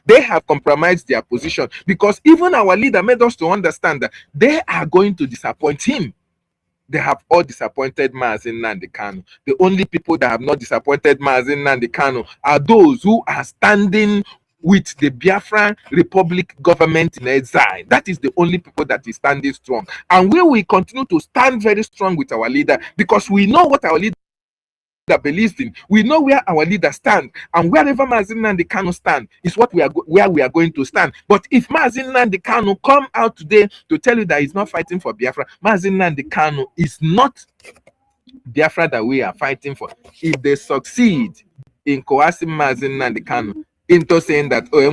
They have compromised their position because even our leader made us to understand that they are going to disappoint him. They have all disappointed Mazi Nnamdi Kanu. The only people that have not disappointed Mazi Nnamdi Kanu are those who are standing with the Biafran Republic government in exile. That is the only people that is standing strong. And we will continue to stand very strong with our leader because we know what our leader believes in. We know where our leaders stand, and wherever Mazi Nnamdi Kanu stand is what where we are going to stand. But if Mazi Nnamdi Kanu come out today to tell you that he's not fighting for Biafra, Mazi Nnamdi Kanu is not Biafra that we are fighting for. If they succeed in coercing Mazi Nnamdi Kanu into saying that, oh,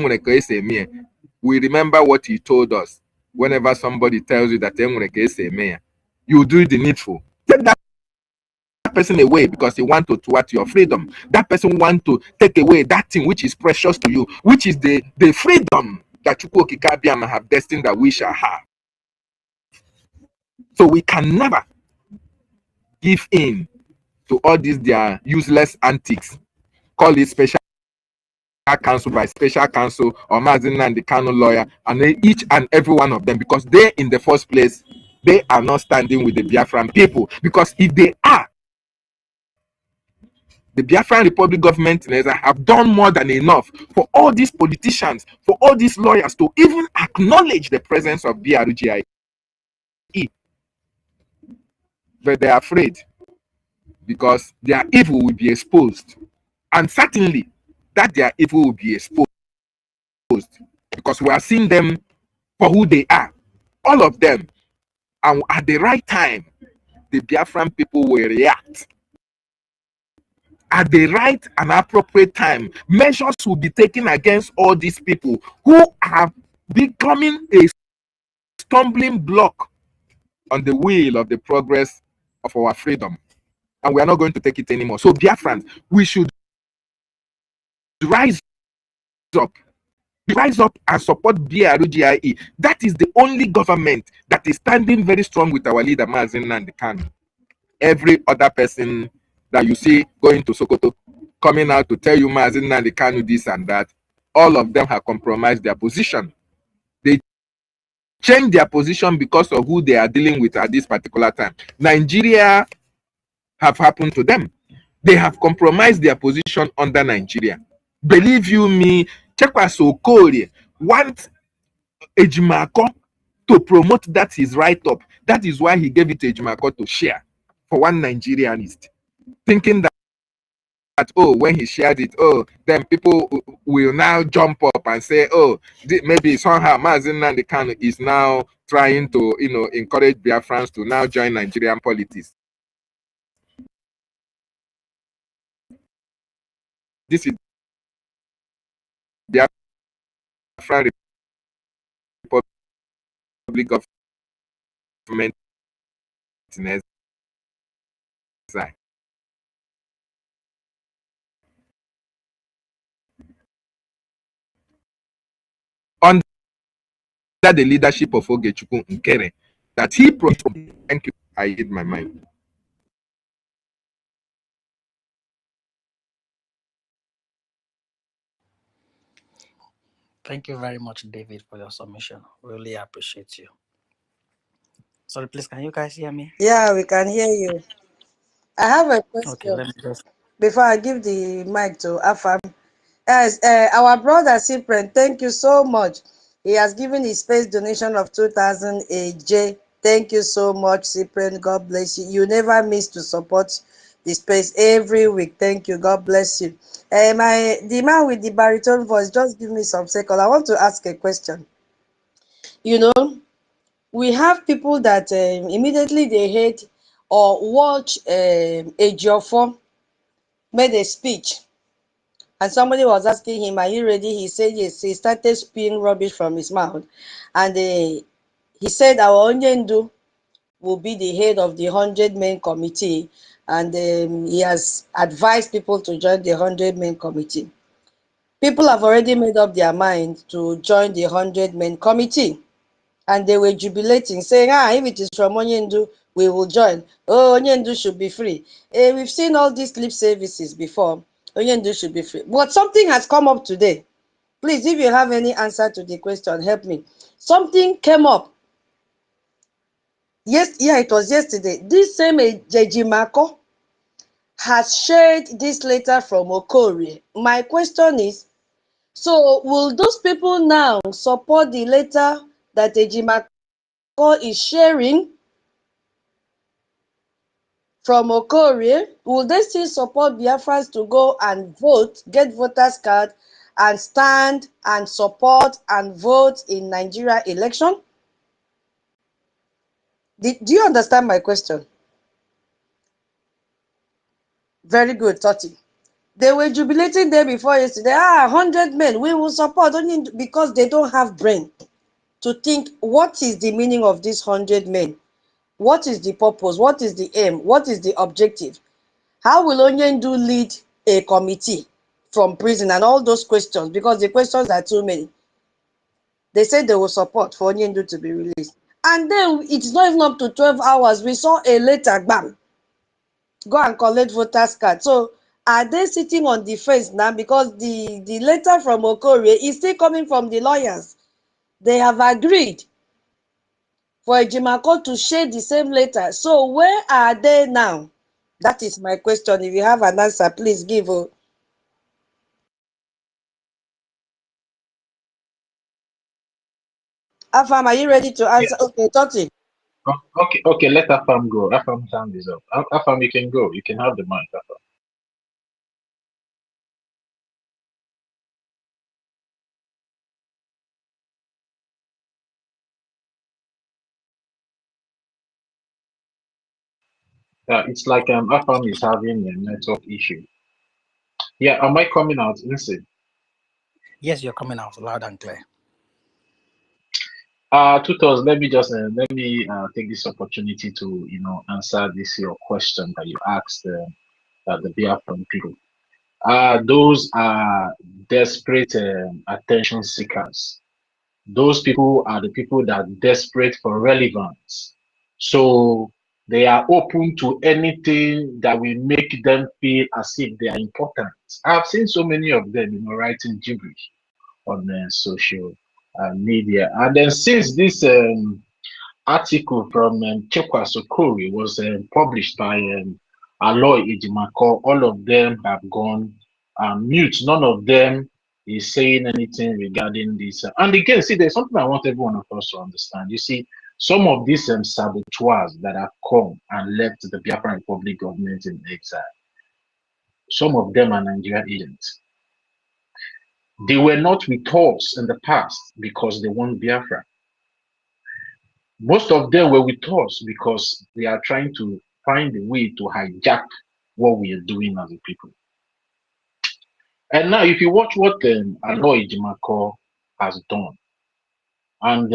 we remember what he told us. Whenever somebody tells you that you do the needful. Take that person away because he want to thwart your freedom. That person want to take away that thing which is precious to you, which is the freedom that Chukwu Okike have destined that we shall have. So we can never give in to all these their useless antics. Call it special counsel by special counsel or Mazi Nnamdi Kanu lawyer, and each and every one of them, because they in the first place, they are not standing with the Biafran people. Because if they are, the Biafran Republic government have done more than enough for all these politicians, for all these lawyers to even acknowledge the presence of BRGIE. But they are afraid because their evil will be exposed. And certainly that their evil will be exposed because we are seeing them for who they are. All of them. And at the right time, the Biafran people will react. At the right and appropriate time, measures will be taken against all these people who are becoming a stumbling block on the wheel of the progress of our freedom. And we are not going to take it anymore. So Biafrans, we should rise up. Rise up and support BRGIE. That is the only government that is standing very strong with our leader, Mazi Nnamdi Kanu. Every other person that you see going to Sokoto, coming out to tell you Mazi Nnamdi Kanu this and that, all of them have compromised their position. They change their position because of who they are dealing with at this particular time. Nigeria have happened to them. They have compromised their position under Nigeria. Believe you me, Chekwa Sokori want Ejimako to promote that his write-up. That is why he gave it to Ejimako to share for one Nigerianist, thinking that, oh, when he shared it, oh, then people will now jump up and say, oh, maybe somehow Mazi Nnamdi Kanu is now trying to, encourage Biafrans to now join Nigerian politics. This is Biafran Republic government in exile. Under the leadership of Ogechukwu NKERE, that he promised. Thank you. I hid my mind. Thank you very much, David, for your submission. Really appreciate you. Sorry, please, can you guys hear me? Yeah, we can hear you. I have a Okay, question let me just. before I give the mic to Afam. Yes, our brother Cyprian, thank you so much. He has given his space donation of 2,000 AJ. Thank you so much, Cyprian. God bless you. You never miss to support the space every week. Thank you. God bless you. The man with the baritone voice, just give me some second. I want to ask a question. You know, we have people that immediately they hate or watch Ejiofor made a speech, and somebody was asking him, are you ready? He said yes. He started spewing rubbish from his mouth, and he said our Onyendu will be the head of the 100-man committee, and he has advised people to join the 100-man committee. People have already made up their mind to join the 100-man committee, and they were jubilating, saying, if it is from Onyendu, we will join. Oh, Onyendu should be free. We've seen all these lip services before. Onyendu should be free. But something has come up today. Please, if you have any answer to the question, help me. Something came up. Yes, yeah, it was yesterday. This same Jejimako has shared this letter from Okorie. My question is, so will those people now support the letter that Ejimako is sharing from Okorie? Will they still support Biafrans to go and vote, get voters card, and stand and support and vote in Nigeria election? Do you understand my question? Very good, Toti. They were jubilating there before yesterday. 100 men, we will support, only because they don't have brain to think, what is the meaning of these 100 men? What is the purpose? What is the aim? What is the objective? How will Onyendu lead a committee from prison and all those questions? Because the questions are too many. They said they will support for Onyendu to be released. And then it's not even up to 12 hours. We saw a letter, bam, go and collect voters card. So are they sitting on the fence now? Because the letter from Okorie is still coming from the lawyers. They have agreed for Ejimako to share the same letter. So where are they now? That is my question. If you have an answer, please give. Afam, are you ready to answer? Yes. Okay, Toti. Okay, let Afam go. Afam time is up. Afam, you can go. You can have the mic, Afam. It's like Afam is having a network issue. Yeah, am I coming out? Listen. Yes, you're coming out loud and clear. Tutos, let me just take this opportunity to answer this your question that you asked the Biafran people. Those are desperate attention seekers. Those people are the people that are desperate for relevance. So they are open to anything that will make them feel as if they are important. I've seen so many of them, writing gibberish on social media. And then since this article from Chekwa Sokori was published by Aloy Ejimako, all of them have gone mute. None of them is saying anything regarding this. And again, see, there's something I want every one of us to understand. You see, some of these saboteurs that have come and left the Biafran Republic government in exile, some of them are Nigerian agents. They were not with us in the past because they want Biafra. Most of them were with us because they are trying to find a way to hijack what we are doing as a people. And now, if you watch what Aloy Jimako has done, and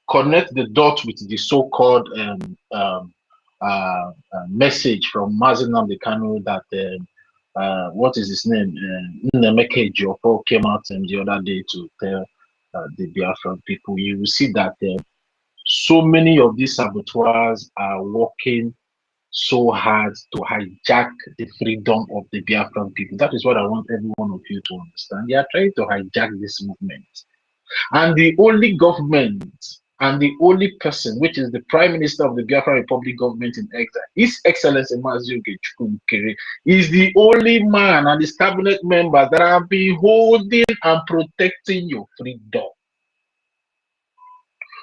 connect the dots with the so-called message from NNAMDI KANU that what is his name? NNAMDI came out the other day to tell the Biafran people. You will see that so many of these saboteurs are working so hard to hijack the freedom of the Biafran people. That is what I want every one of you to understand. They are trying to hijack this movement. And the only government and the only person, which is the Prime Minister of the Biafra Republic government in exile, His Excellency NNAMDI, is the only man and his cabinet members that have been holding and protecting your freedom.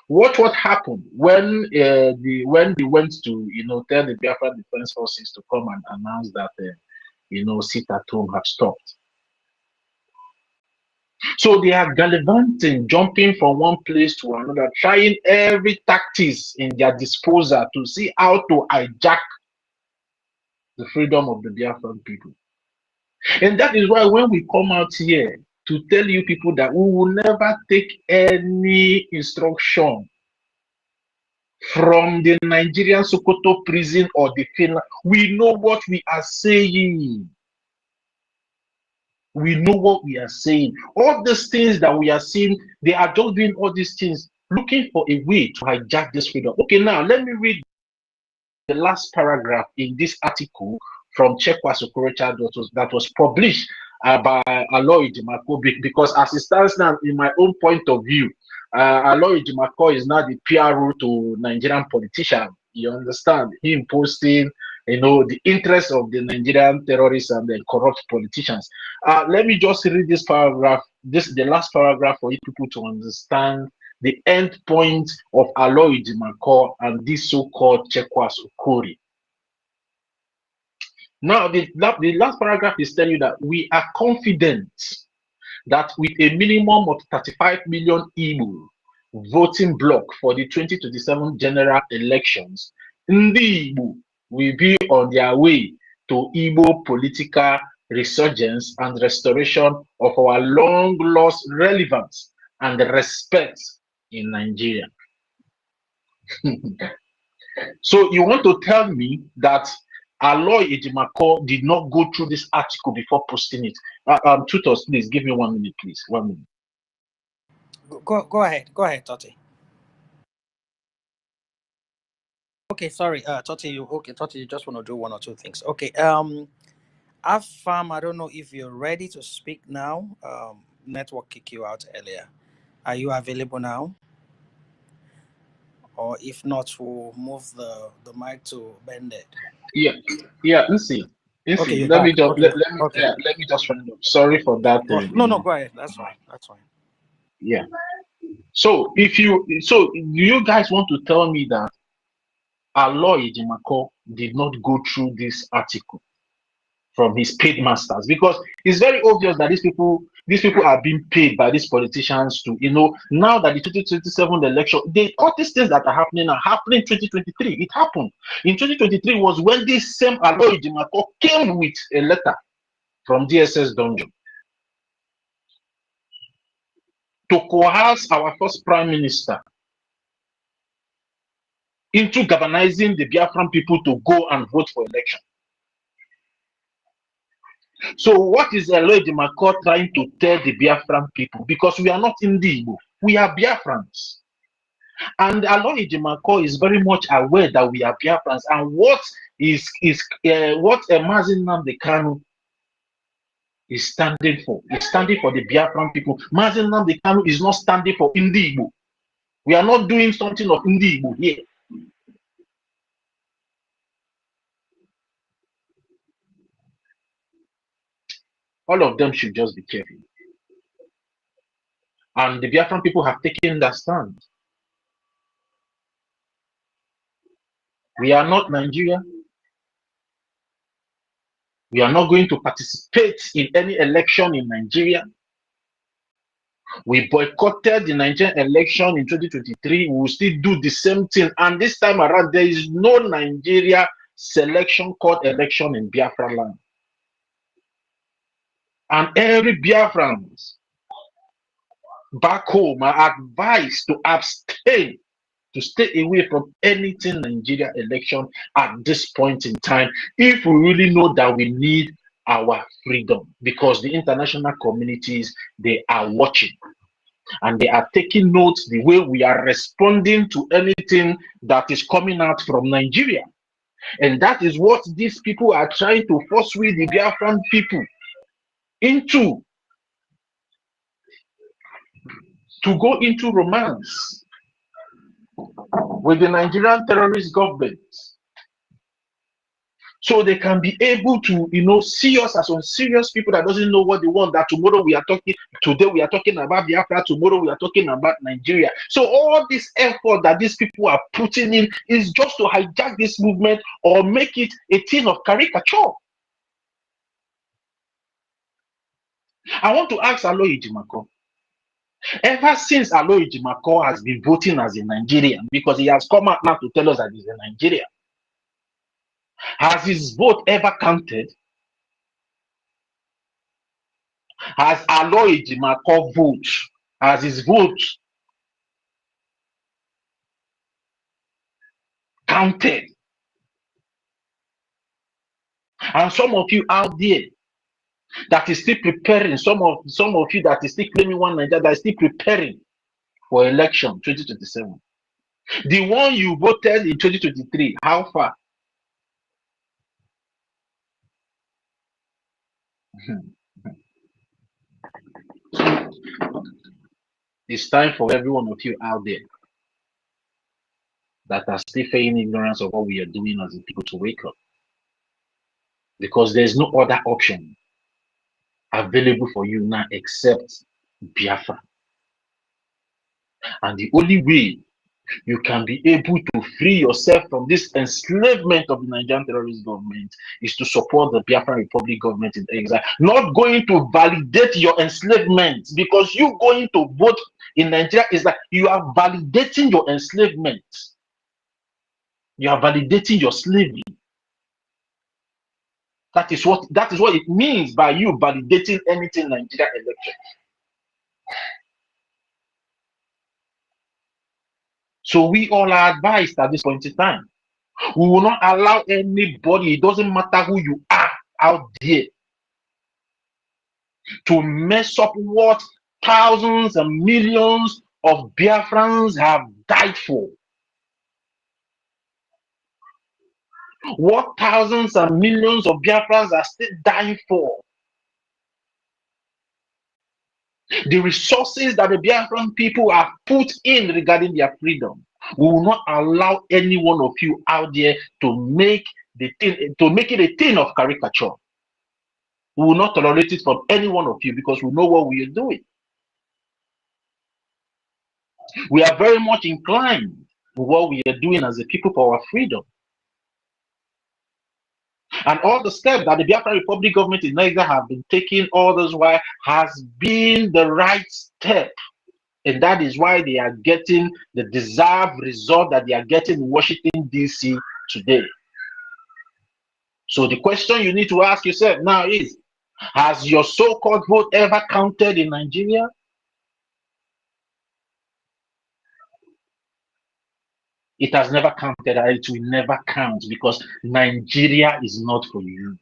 What happened when when they went to tell the Biafra Defense Forces to come and announce that sit at home have stopped? So they are gallivanting, jumping from one place to another, trying every tactics in their disposal to see how to hijack the freedom of the Biafran people. And that is why when we come out here to tell you people that we will never take any instruction from the Nigerian Sokoto prison or the Finland, we know what we are saying. We know what we are saying. All these things that we are seeing, they are just doing all these things, looking for a way to hijack this freedom. Okay, now let me read the last paragraph in this article from Chekwa Sokorocha that was published by Aloy Jimako, because as it stands now, in my own point of view, Aloy Jimako is now the PRO to Nigerian politician. You understand? Him posting, the interests of the Nigerian terrorists and the corrupt politicians. Let me just read this paragraph, the last paragraph, for you people to understand the end point of Aloy Jimako and this so-called Chekwa Sokori. Now, the last paragraph is telling you that we are confident that with a minimum of 35 million Igbo voting bloc for the 2027 general elections, Ndi Igbo will be on their way to Igbo political resurgence and restoration of our long lost relevance and respect in Nigeria. So you want to tell me that Aloy Ejimako did not go through this article before posting it? Tutors, please give me 1 minute, please. 1 minute. Go ahead, Toti. Okay, sorry, Toti. You just want to do one or two things. Okay, Afam, I don't know if you're ready to speak now. Network kicked you out earlier. Are you available now? Or if not, we'll move the mic to Bended. Yeah. Listen. Okay, Let me just okay. let me just round up. Sorry for that. No, go ahead. That's fine. Yeah. So do you guys want to tell me that Aloy Ejimako did not go through this article from his paid masters? Because it's very obvious that these people are being paid by these politicians to, now that the 2027 election, all these things that are happening are happening in 2023. It happened in 2023 was when this same Aloy Ejimako came with a letter from DSS Dungeon to coerce our first prime minister into galvanizing the Biafran people to go and vote for election. So what is Aloy Ejimako trying to tell the Biafran people? Because we are not in the Igbo, we are Biafrans. And Aloy Ejimako is very much aware that we are Biafrans. And what Mazi Nnamdi Kanu is standing for? It's standing for the Biafran people. Mazi Nnamdi Kanu is not standing for Ndi Igbo. We are not doing something of Ndi Igbo here. All of them should just be careful. And the Biafran people have taken that stand. We are not Nigeria. We are not going to participate in any election in Nigeria. We boycotted the Nigerian election in 2023. We will still do the same thing. And this time around, there is no Nigeria selection called election in Biafra land. And every Biafran back home are advised to abstain, to stay away from anything Nigeria election at this point in time, if we really know that we need our freedom, because the international communities, they are watching and they are taking notes the way we are responding to anything that is coming out from Nigeria. And that is what these people are trying to force with the Biafran people into, to go into romance with the Nigerian terrorist government, so they can be able to, see us as some serious people that doesn't know what they want. That tomorrow we are talking, today we are talking about Biafra, tomorrow we are talking about Nigeria. So all this effort that these people are putting in is just to hijack this movement or make it a thing of caricature. I want to ask Aloy Ejimako. Ever since Aloy Ejimako has been voting as a Nigerian, because he has come out now to tell us that he's a Nigerian, has his vote ever counted? Has Aloy Ejimako vote? Has his vote counted? And some of you out there that is still preparing, some of you that is still claiming one Nigeria, that is still preparing for election 2027. The one you voted in 2023, how far? It's time for every one of you out there that are still feigning ignorance of what we are doing as a people to wake up. Because there's no other option available for you now except Biafra. And the only way you can be able to free yourself from this enslavement of the Nigerian terrorist government is to support the Biafran Republic government in exile. Not going to validate your enslavement, because you going to vote in Nigeria is that you are validating your enslavement. You are validating your slavery. That is what it means by you validating anything Nigeria election. So we all are advised at this point in time. We will not allow anybody, it doesn't matter who you are out there, to mess up what thousands and millions of Biafrans have died for. What thousands and millions of Biafrans are still dying for. The resources that the Biafran people have put in regarding their freedom. We will not allow any one of you out there to make it a thing of caricature. We will not tolerate it from any one of you, because we know what we are doing. We are very much inclined with what we are doing as a people for our freedom. And all the steps that the Biafra Republic government in Nigeria have been taking all this while has been the right step. And that is why they are getting the deserved result that they are getting in Washington, D.C. today. So the question you need to ask yourself now is, has your so-called vote ever counted in Nigeria? It has never counted, and it will never count, because Nigeria is not for you.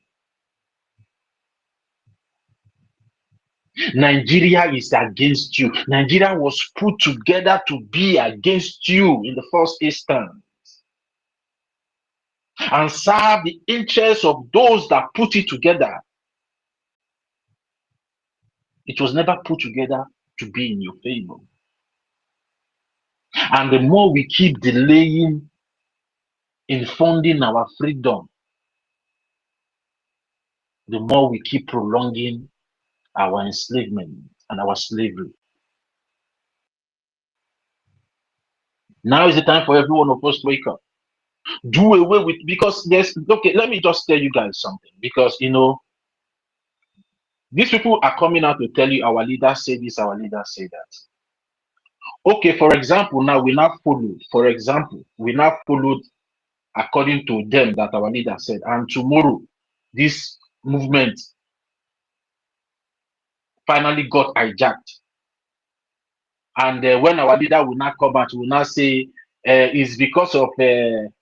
Nigeria is against you. Nigeria was put together to be against you in the first instance and serve the interests of those that put it together. It was never put together to be in your favor. And the more we keep delaying in funding our freedom, the more we keep prolonging our enslavement and our slavery. Now is the time for every one of us to wake up. Do away with, because there's, okay, let me just tell you guys something, because these people are coming out to tell you our leaders say this, our leaders say that. Okay, for example, now we now followed, according to them that our leader said, and tomorrow this movement finally got hijacked. And when our leader will not come out, will not say it's because of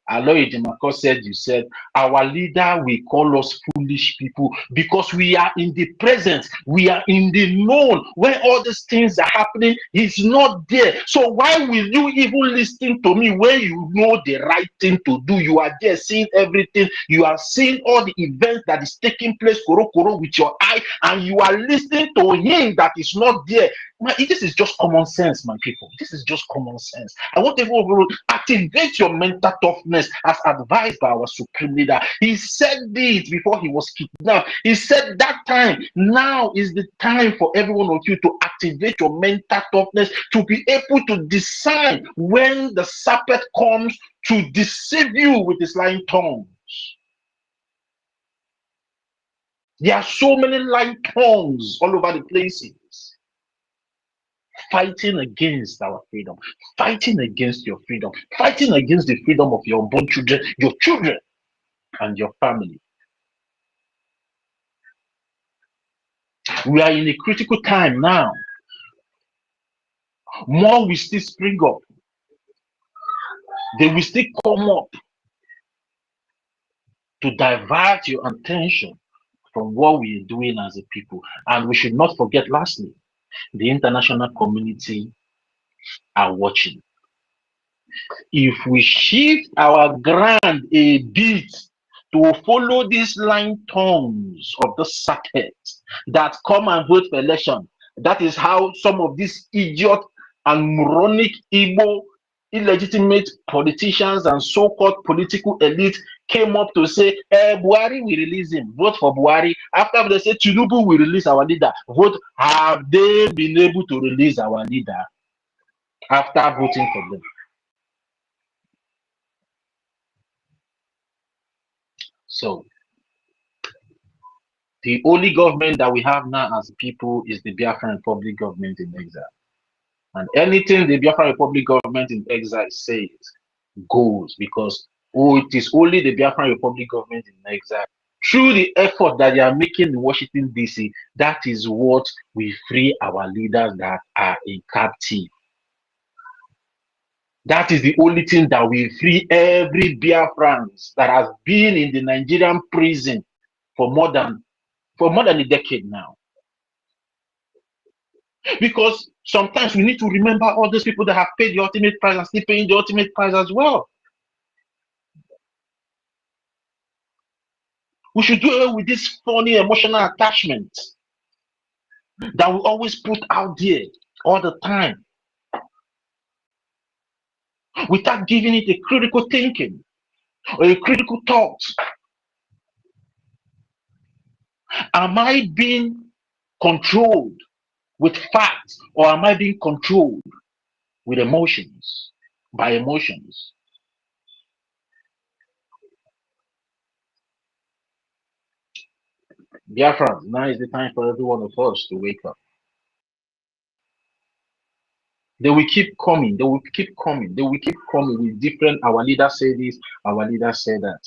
Aloy Jemako said, you said, our leader will call us foolish people because we are in the present, we are in the known. When all these things are happening, he's not there. So why will you even listen to me when you know the right thing to do? You are there seeing everything. You are seeing all the events that is taking place koro with your eye, and you are listening to him that is not there. This is just common sense, my people. This is just common sense. I want everyone to activate your mental toughness as advised by our supreme leader. He said it before he was kidnapped. He said that time, now is the time for every one of you to activate your mental toughness to be able to decide when the serpent comes to deceive you with his lying tongue. There are so many lying tongues all over the places, fighting against our freedom, fighting against your freedom, fighting against the freedom of your unborn children, your children, and your family. We are in a critical time now. More will still spring up. They will still come up to divert your attention from what we are doing as a people. And we should not forget, lastly, the international community are watching. If we shift our ground a bit to follow these lying tongues of the serpents that come and vote for election, that is how some of these idiot and moronic Igbo illegitimate politicians and so-called political elite came up to say, Buhari will release him, vote for Buhari. After they say Tinubu will release our leader, vote. Have they been able to release our leader after voting for them? So the only government that we have now as people is the Biafran Republic government in exile. And anything the Biafran Republic government in exile says goes, because it is only the Biafran Republic government in exile, through the effort that they are making in Washington, D.C., that is what we free our leaders that are in captive. That is the only thing that will free every Biafran that has been in the Nigerian prison for more than a decade now. Because sometimes we need to remember all those people that have paid the ultimate price and still paying the ultimate price as well. We should do it with this funny emotional attachment that we always put out there all the time, without giving it a critical thinking or a critical thought. Am I being controlled with facts, or am I being controlled with emotions, by emotions? Biafra, now is the time for every one of us to wake up. They will keep coming, they will keep coming, they will keep coming with different, our leader say this, our leader say that.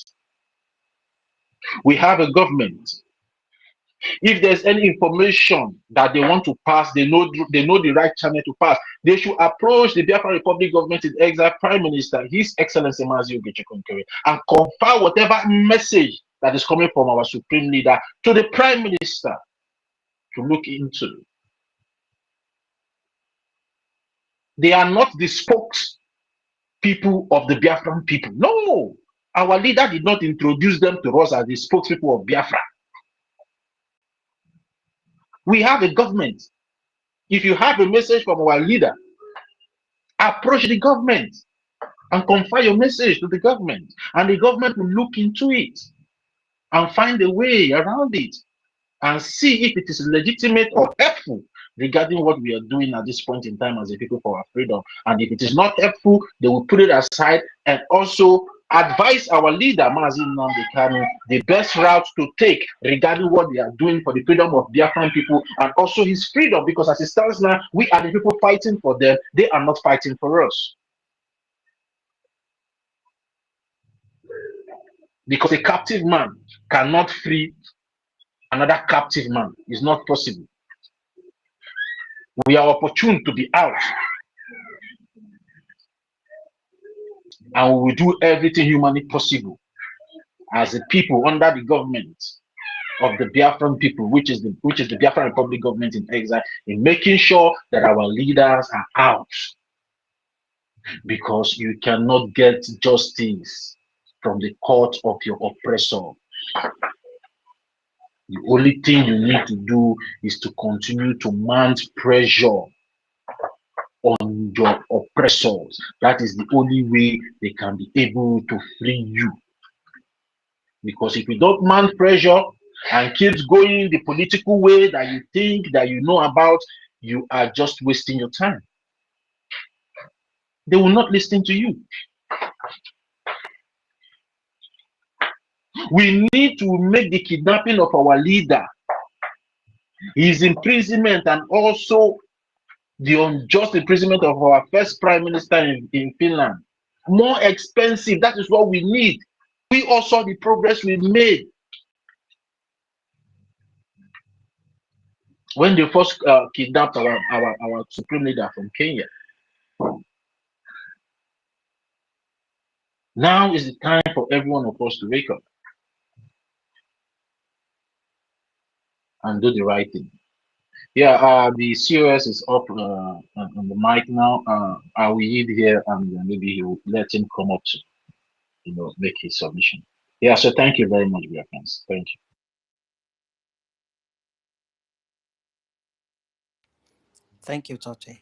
We have a government. If there's any information that they want to pass, they know the right channel to pass. They should approach the Biafra Republic government in exile, Prime Minister, His Excellency Mazi NKERE, and confer whatever message that is coming from our supreme leader to the Prime Minister to look into. They are not the spokespeople of the Biafran people. No, our leader did not introduce them to us as the spokespeople of Biafra. We have a government. If you have a message from our leader, approach the government and confer your message to the government, and the government will look into it and find a way around it and see if it is legitimate or helpful regarding what we are doing at this point in time as a people for our freedom. And if it is not helpful, they will put it aside and also advise our leader, Mazi NNAMDI KANU, the best route to take regarding what they are doing for the freedom of Biafran people and also his freedom, because as it stands now, we are the people fighting for them. They are not fighting for us. Because a captive man cannot free another captive man. It's not possible. We are opportune to be out. and we will do everything humanly possible as a people under the government of the Biafran people, which is the Biafran Republic government in exile, in making sure that our leaders are out, because you cannot get justice from the court of your oppressor. The only thing you need to do is to continue to mount pressure on your oppressors. That is the only way they can be able to free you. Because if you don't mount pressure and keeps going the political way that you think that you know about, you are just wasting your time. They will not listen to you. We need to make the kidnapping of our leader, his imprisonment, and also the unjust imprisonment of our first prime minister in Finland more expensive. That is what we need. We all saw the progress we made when they first kidnapped our supreme leader from Kenya. Now is the time for every one of us to wake up and do the right thing. Yeah, the COS is up on the mic now. I will leave here, and maybe he'll let him come up to, make his submission. Yeah, so thank you very much, dear friends. Thank you. Thank you, Tote.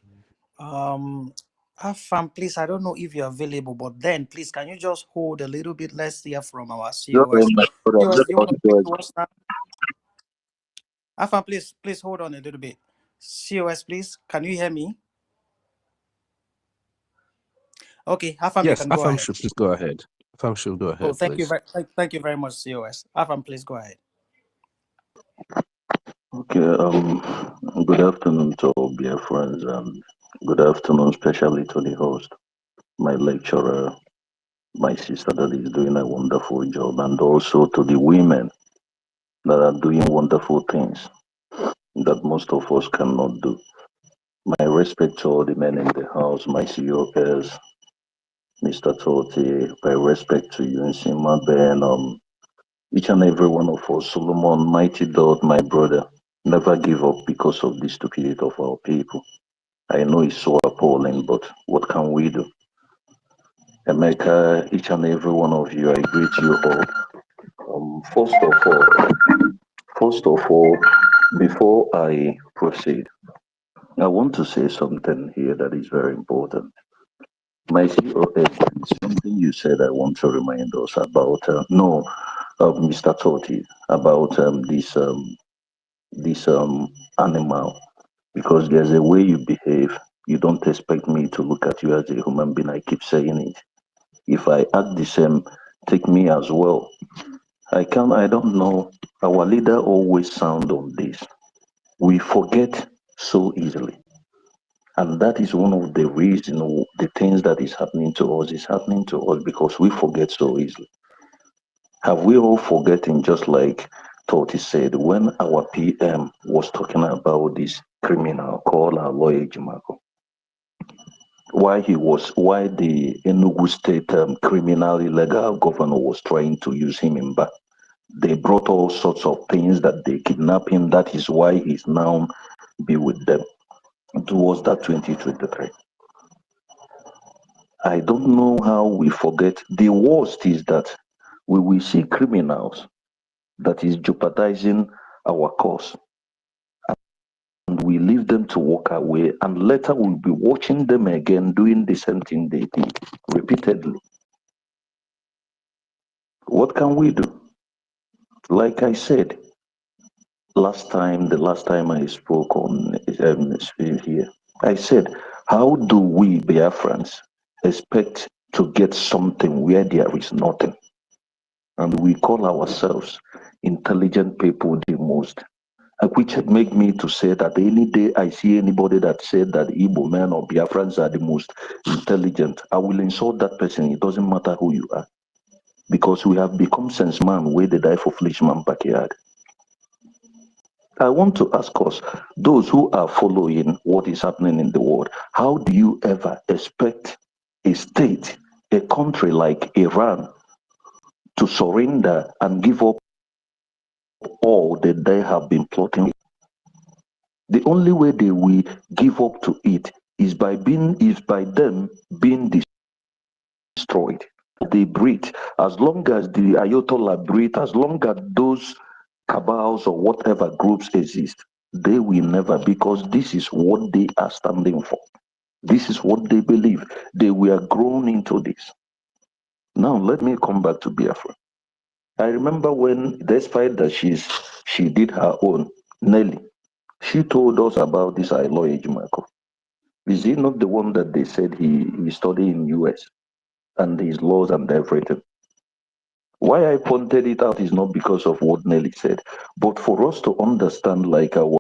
Afam, please, I don't know if you're available, but then please, can you just hold a little bit? Let's hear from our COS. COS, do you want to speak to us now? Afam, please hold on a little bit. COS, please, can you hear me? Okay, Afam, yes, you can go ahead. should please go ahead. Afam should go ahead. Oh, thank please. you thank you very much, COS. Afam, please go ahead. Okay, good afternoon to all dear friends, and good afternoon especially to the host, my lecturer, my sister that is doing a wonderful job, and also to the women that are doing wonderful things that most of us cannot do. My respect to all the men in the house, my COS, Mr. Tote, my respect to you, Nsima Ben, each and every one of us, Solomon, Mighty Dot, my brother. Never give up because of the stupidity of our people. I know it's so appalling, but what can we do? America, each and every one of you, I greet you all. First of all, before I proceed, I want to say something here that is very important. My COS, something you said I want to remind us about, Mr. Totti, about this animal, because there's a way you behave. You don't expect me to look at you as a human being. I keep saying it. If I act the same, take me as well. I don't know. Our leader always sound on this. We forget so easily. And that is one of the reasons, the things that is happening to us because we forget so easily. Have we all forgotten, just like Toti said, when our PM was talking about this criminal called our lawyer Jimako? Why the Enugu State criminal illegal governor was trying to use him in back. They brought all sorts of things that they kidnapped him. That is why he's now be with them. Towards that 2023. I don't know how we forget. The worst is that we will see criminals that is jeopardizing our cause, and we leave them to walk away, and later we'll be watching them again doing the same thing they did repeatedly. What can we do? Like I said the last time I spoke on here, I said, how do we Biafrans expect to get something where there is nothing? And we call ourselves intelligent people the most. Which make me to say that any day I see anybody that said that Igbo men or Biafrans are the most intelligent, I will insult that person. It doesn't matter who you are. Because we have become sense man where they die for foolish man backyard. I want to ask us, those who are following what is happening in the world, how do you ever expect a state, a country like Iran to surrender and give up all that they have been plotting. The only way they will give up to it is by them being destroyed. They breathe. As long as the Ayatollah breathe, as long as those cabals or whatever groups exist, they will never, because this is what they are standing for. This is what they believe. They were grown into this. Now let me come back to Biafra. I remember when, despite that she did her own, Nelly, she told us about this Ilo Ejimako. Is he not the one that they said he studied in US and his laws and everything? Why I pointed it out is not because of what Nelly said, but for us to understand like our